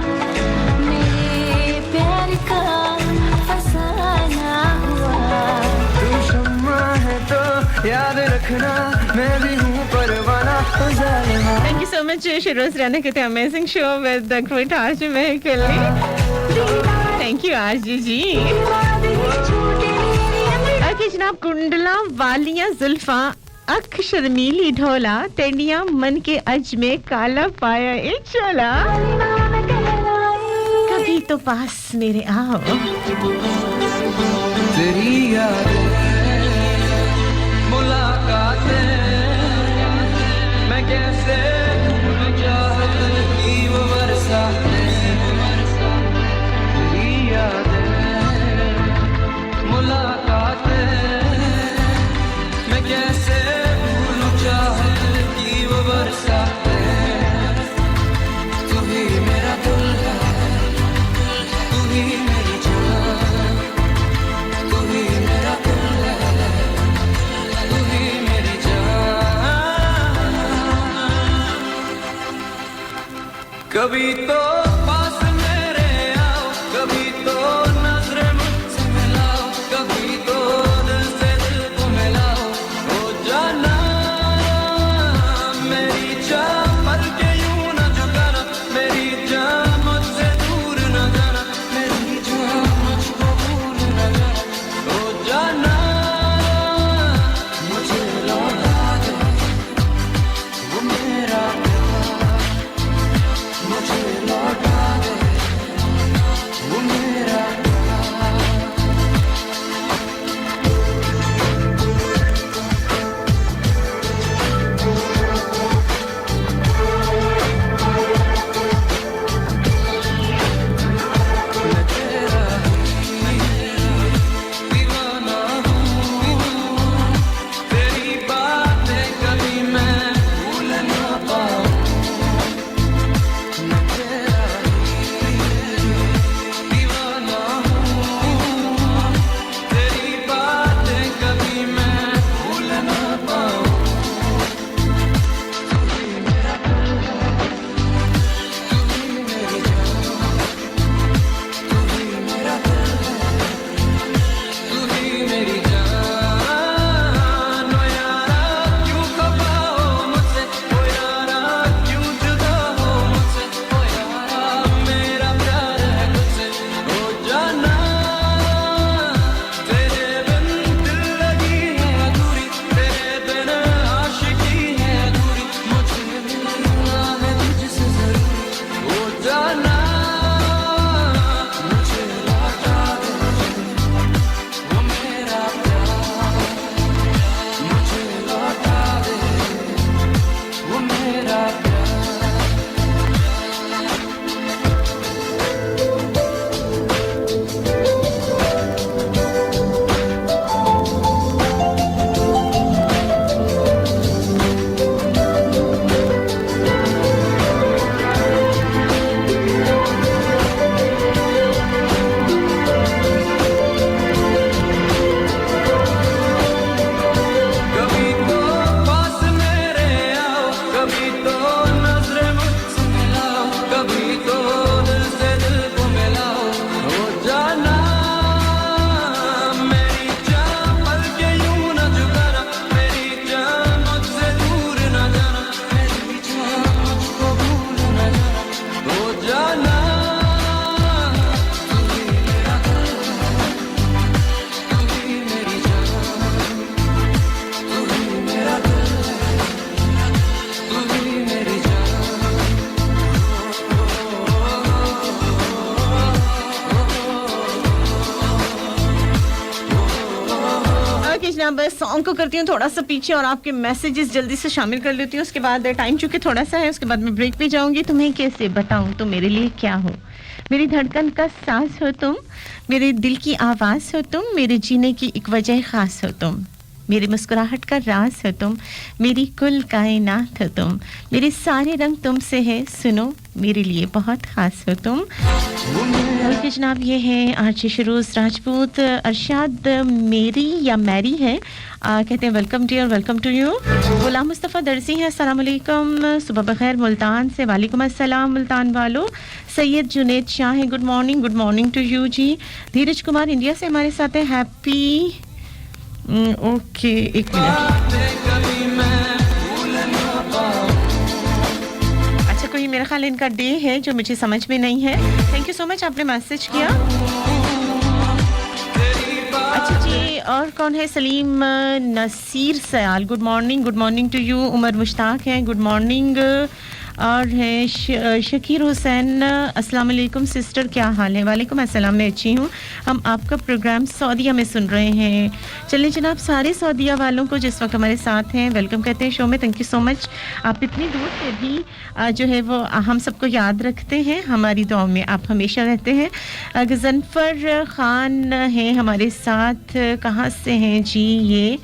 मेरे प्यार का फसाना हुआ तू शम्मा है तो याद रखना मैं भी हूँ परवाना ओ जालिमा Thank you so much, Shiroz Rana. It's an amazing show with the great Arjun Mehkali. Thank you, Arjun ji. Okay, जनाब कुंडला वालियां जुल्फा अख शर्मीली ढोला टेंडियां मन के अज में काला पाया ए चोला कभी तो पास मेरे आओ तेरी यादें मुलाकातें मैं कैसे भूल चाहत की वो बरसातें तेरी यादें मुलाकातें मैं कैसे भूल चाहत की वो बरसातें तू ही मेरा दुल्हा तू ही मेरी जान तू ही मेरा दुल्हा तू ही मेरी जान कभी तो पास मेरे आओ कभी तो नजरें मुझसे मिलाओ कभी तो दिल से दिल को मिलाओ हो जाना मेरी जान पल के यूं न झुकाना मेरी जान मुझसे दूर न जाना मेरी जान मुझको भूल न जाना हो जाना मुझे लौटा दे वो मेरा प्यार ओके जनाब, सॉन्ग को करती हूँ थोड़ा सा पीछे और आपके मैसेजेस जल्दी से शामिल कर लेती हूँ। उसके बाद टाइम चूंकि थोड़ा सा है, उसके बाद मैं ब्रेक पे जाऊंगी। तुम्हें कैसे बताऊं तुम मेरे लिए क्या हो, मेरी धड़कन का सांस हो तुम, मेरे दिल की आवाज़ हो तुम, मेरे जीने की एक वजह खास हो तुम, मेरी मुस्कुराहट का राज हो तुम, मेरी कुल कायनात हो तुम, मेरे सारे रंग तुमसे है, सुनो मेरे लिए बहुत खास हो तुम। ओके जनाब, ये है आरजे शरोज राजपूत। अरशाद मेरी या मैरी है, कहते हैं welcome dear, welcome to you. Ghulam Mustafa दर्जी है, अस्सलाम वालेकुम, सुबह बखैर मुल्तान से। वालेकुम अस्सलाम मुल्तान वालों। सैयद जुनेद शाह है, गुड मॉर्निंग टू यू जी। धीरज कुमार इंडिया से हमारे साथ है, हैप्पी ओके एक मिनट। अच्छा, कोई मेरा ख्याल इनका डे है जो मुझे समझ में नहीं है। थैंक यू सो मच, आपने मैसेज किया। अच्छा जी, और कौन है? Saleem Naseer Sayal, good morning to you. Umar Mushtaq है, गुड मॉर्निंग। और है शकीर हुसैन, अस्सलाम वालेकुम सिस्टर, क्या हाल है? वालेकुम अस्सलाम, मैं अच्छी हूँ। हम आपका प्रोग्राम सऊदीया में सुन रहे हैं। चलिए जनाब, सारे सऊदीया वालों को जिस वक्त हमारे साथ हैं वेलकम कहते हैं शो में। थैंक यू सो मच, आप इतनी दूर से भी जो है वो हम सबको याद रखते हैं, हमारी दुआओं में आप हमेशा रहते हैं। गजनफर खान हैं हमारे साथ, कहाँ से हैं जी ये?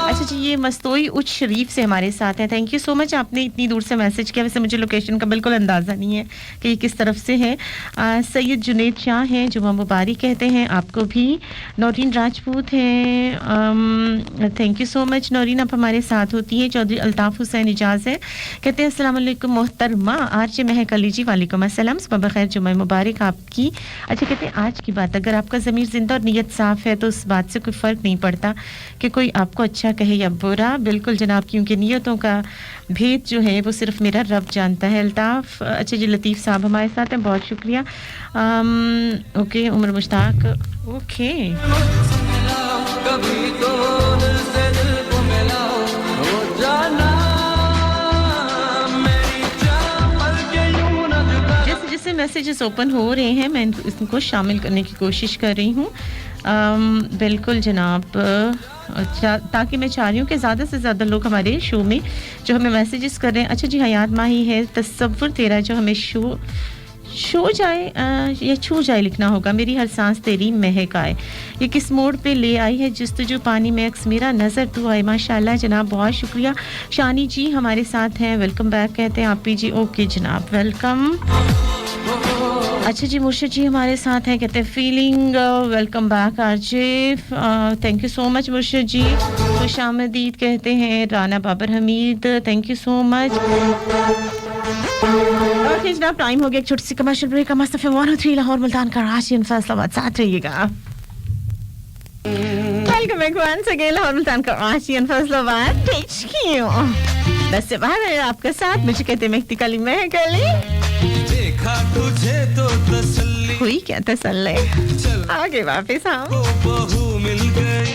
अच्छा जी, ये मस्तोई उच्च शरीफ से हमारे साथ हैं। थैंक यू सो मच, आपने इतनी दूर से मैसेज किया। वैसे मुझे लोकेशन का बिल्कुल अंदाज़ा नहीं है कि ये किस तरफ से है। सैयद जुनेद शाह हैं, जुमा मुबारक कहते हैं आपको भी। नौरीन राजपूत हैं, thank you so much Naureen, आप हमारे साथ होती हैं। चौधरी अल्ताफ़ हुसैन इजाज़ है, कहते हैं अस्सलाम वालेकुम मोहतरमा आरजे महक अली जी, वालेकुम अस्सलाम, सुबह बखैर, जुमा मुबारक आपकी। अच्छा, कहते हैं आज की बात, अगर आपका ज़मीर ज़िंदा और नीयत साफ़ है तो उस बात से कोई फ़र्क नहीं पड़ता कि कोई आपको अच्छा कहे या बुरा। बिल्कुल जनाब, क्योंकि नियतों का भेद जो है वो सिर्फ मेरा रब जानता है। अल्ताफ़, अच्छा जी, लतीफ़ साहब हमारे साथ हैं, बहुत शुक्रिया। Okay, Umar Mushtaq, okay. जैसे जैसे मैसेजेस ओपन हो रहे हैं मैं इनको शामिल करने की कोशिश कर रही हूँ। बिल्कुल जनाब, ताकि मैं चाह रही हूँ कि ज़्यादा से ज़्यादा लोग हमारे शो में जो हमें मैसेजेस कर रहे हैं। अच्छा जी, हयात माही है, तसव्वुर तेरा जो हमें शो जाए या छू जाए लिखना होगा। मेरी हर सांस तेरी महक आए, ये किस मोड़ पे ले आई है जुस्तजू पानी में अक्स मेरा, नज़र तू आए। माशाल्लाह जनाब, बहुत शुक्रिया। शानी जी हमारे साथ हैं, वेलकम बैक कहते हैं आप ही जी। ओके जनाब, वेलकम। अच्छा जी, मुर्शिद जी हमारे साथ हैं, कहते हैं feeling welcome back RJ, thank you so much Murshid ji. खुशामदीद कहते हैं Rana Babar Hameed, thank you so much. Okay जनाब, टाइम हो गया एक छोटी सी कमर्शियल ब्रेक का। मस्त एफएम 103 लाहौर मुल्तान कराची फैसलाबाद, साथ रहिएगा। Welcome back once again, Lahore Multan Karachi Faisalabad. बस से बाहर है आपका साथ, मुझे कहते हैं मेहती कली महकली। देखा तुझे तो तसल्ली हुई क्या तसल्ली, आगे वापस हम बहू मिल गई।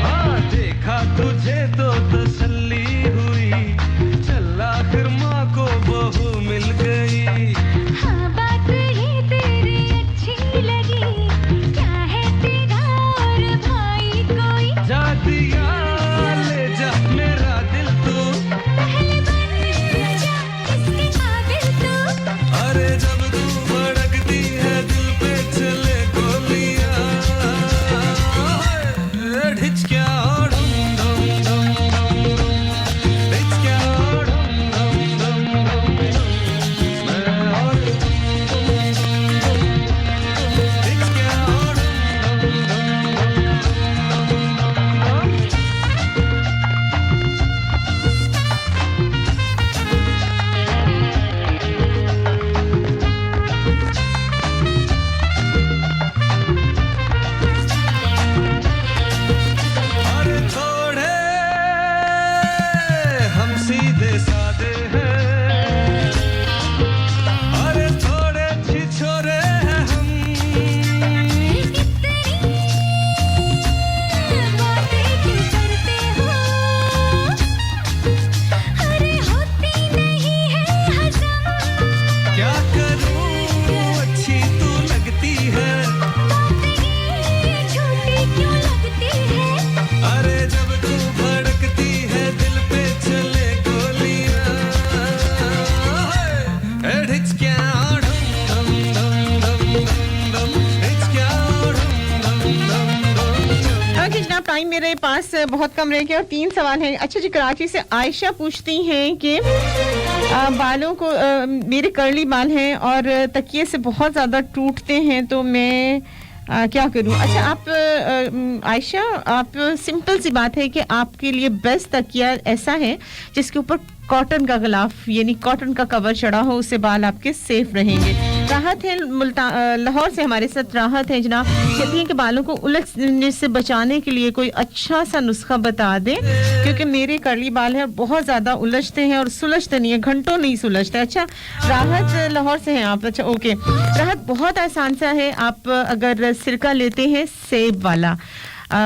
हाँ, देखा तुझे तो तसल्ली हुई, चल आखिर माँ को बहू मिल गई। हाँ बात ये तेरी अच्छी लगी, क्या है तेरा और भाई कोई? जा दिया ले जा मेरा दिल तू, पहले बन जा इसके काबिल तू। टाइम मेरे पास बहुत कम रह गया और 3 सवाल हैं। अच्छा जी, कराची से आयशा पूछती हैं कि बालों को मेरे कर्ली बाल हैं और तकिए से बहुत ज़्यादा टूटते हैं, तो मैं क्या करूं? अच्छा आप आयशा, आप सिंपल सी बात है कि आपके लिए बेस्ट तकिया ऐसा है जिसके ऊपर कॉटन का गिलाफ यानी कॉटन का कवर चढ़ा हो, उससे बाल आपके सेफ रहेंगे। राहत है लाहौर से हमारे साथ राहत है जनाब, कहती हैं कि बालों को उलझने से बचाने के लिए कोई अच्छा सा नुस्खा बता दें, क्योंकि मेरे कर्ली बाल हैं और बहुत ज़्यादा उलझते हैं और सुलझते नहीं है, घंटों नहीं सुलझते। अच्छा राहत लाहौर से हैं आप? अच्छा ओके राहत, बहुत आसान सा है। आप अगर सिरका लेते हैं सेब वाला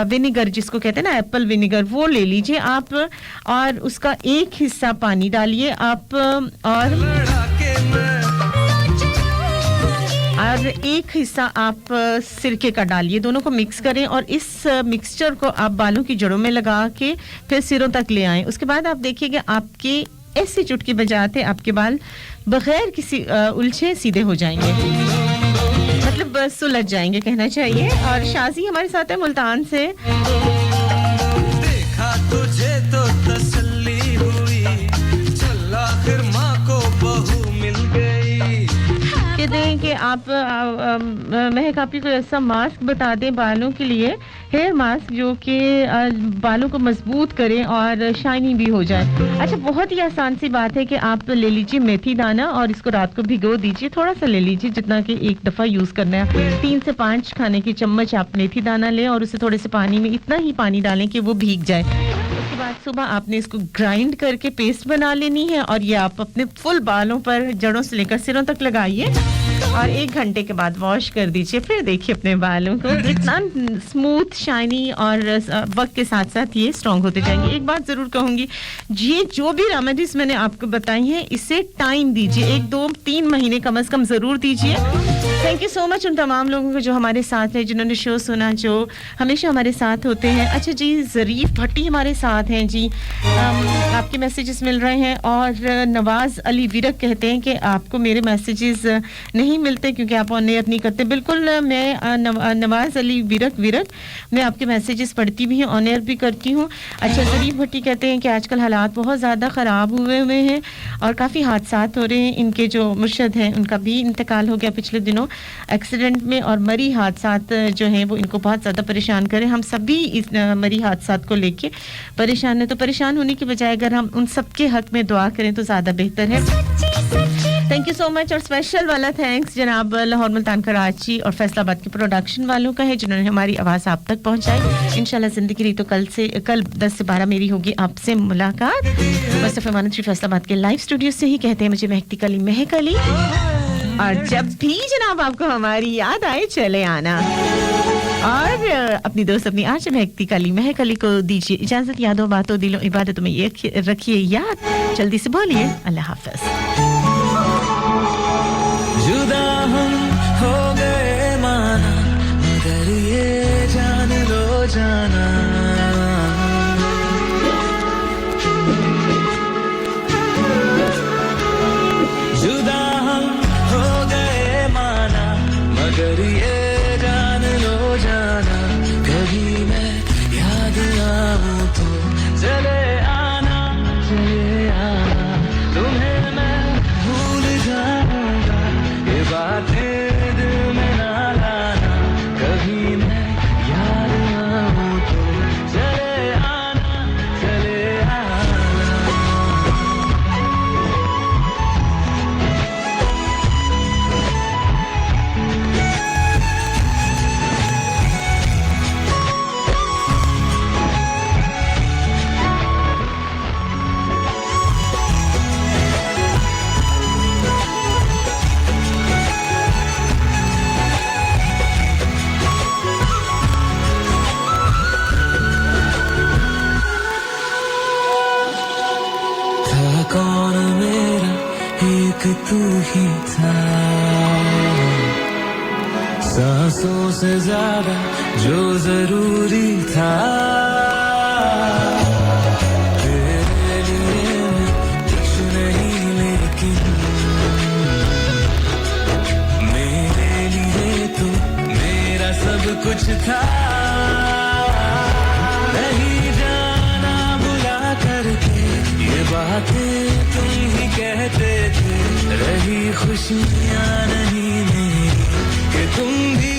विनेगर जिसको कहते हैं ना एप्पल विनेगर, वो ले लीजिए आप और उसका एक हिस्सा पानी डालिए आप और एक हिस्सा आप सिरके का डालिए, दोनों को मिक्स करें और इस मिक्सचर को आप बालों की जड़ों में लगा के फिर सिरों तक ले आएं। उसके बाद आप देखिएगा आपके ऐसी चुटकी बजाते आपके बाल बगैर किसी उलझे सीधे हो जाएंगे, मतलब सुलझ जाएंगे कहना चाहिए। और शाजी हमारे साथ है मुल्तान से। देखा तुझे तो तसल्ली हुई, चल आखिर माँ को बहू मिल गई। कहते हैं कि आप महक आपकी कोई ऐसा मास्क बता दें बालों के लिए, हेयर मास्क जो कि बालों को मजबूत करे और शाइनी भी हो जाए। अच्छा बहुत ही आसान सी बात है कि आप ले लीजिए मेथी दाना और इसको रात को भिगो दीजिए, थोड़ा सा ले लीजिए जितना कि एक दफ़ा यूज़ करना है। 3 से 5 खाने की चम्मच आप मेथी दाना लें और उसे थोड़े से पानी में इतना ही पानी डालें कि वो भीग जाए। उसके बाद सुबह आपने इसको ग्राइंड करके पेस्ट बना लेनी है और ये आप अपने फुल बालों पर जड़ों से लेकर सिरों तक लगाइए और 1 घंटे के बाद वॉश कर दीजिए। फिर देखिए अपने बालों को इतना स्मूथ शाइनी और वक्त के साथ साथ ये स्ट्रॉन्ग होते जाएंगे। एक बात जरूर कहूंगी, ये जो भी रेमेडीज मैंने आपको बताई हैं इसे टाइम दीजिए, 1 2 3 महीने कम से कम जरूर दीजिए। थैंक यू सो मच उन तमाम लोगों को जो हमारे साथ हैं, जिन्होंने शो सुना, जो हमेशा हमारे साथ होते हैं। अच्छा जी, ज़रीफ भट्टी हमारे साथ हैं जी, आपके मैसेजेस मिल रहे हैं और नवाज अली विरक कहते हैं कि आपको मेरे मैसेजेस नहीं मिलते क्योंकि आप ऑन एयर नहीं करते। बिल्कुल मैं नवाज अली विरक मैं आपके मैसेजेस पढ़ती भी हूँ, ऑन एयर भी करती हूँ। अच्छा ज़रीफ भट्टी कहते हैं कि आजकल हालात बहुत ज़्यादा ख़राब हुए हैं और काफ़ी हादसात हो रहे हैं। इनके जो मुर्शद हैं उनका भी इंतकाल हो गया पिछले दिनों एक्सीडेंट में, और मरी हादसात जो हैं वो इनको बहुत ज़्यादा परेशान करें। हम सभी इस मरी हादसात को लेके परेशान हैं, तो परेशान होने की बजाय अगर हम उन सब के हक में दुआ करें तो ज़्यादा बेहतर है। थैंक यू सो मच और स्पेशल वाला थैंक्स जनाब लाहौर, मुल्तान, कराची और फैसलाबाद के प्रोडक्शन वालों का है जिन्होंने हमारी आवाज़ आप तक पहुंचाई। इंशाल्लाह ज़िंदगी रही तो कल 10 से 12 मेरी होगी आपसे मुलाकात मुस्तफा मानंद फैसलाबाद के लाइव स्टूडियो से ही। कहते हैं मुझे महकती कली महक अली, और जब भी जनाब आपको हमारी याद आए चले आना और अपनी दोस्त अपनी आंच महकती कली महक अली को दीजिए इजाजत। यादों बातों दिलों इबादतों में ये रखिए याद, जल्दी से बोलिए अल्लाह हाफ़िज़। जुदा हम हो गए माना, मगर ये जान लो जाना, जुदा हम हो गए माना, मगर ये जान लो जाना, कभी मैं याद आऊं तो चले आना, तुम्हें मैं भूल जाऊंगा, ये बातें दिल में ना लाना, कभी मैं याद आऊं तो चले आना, चले आना। था कौन मेरा एक तू ही था, सांसों से ज्यादा जो जरूरी था, तेरे लिए मैं कुछ नहीं लेकिन मेरे लिए तो मेरा सब कुछ था। नहीं जाना बुला करके ये बातें तुम ही कहते थे, रही खुशियाँ नहीं मेरी कि तुम भी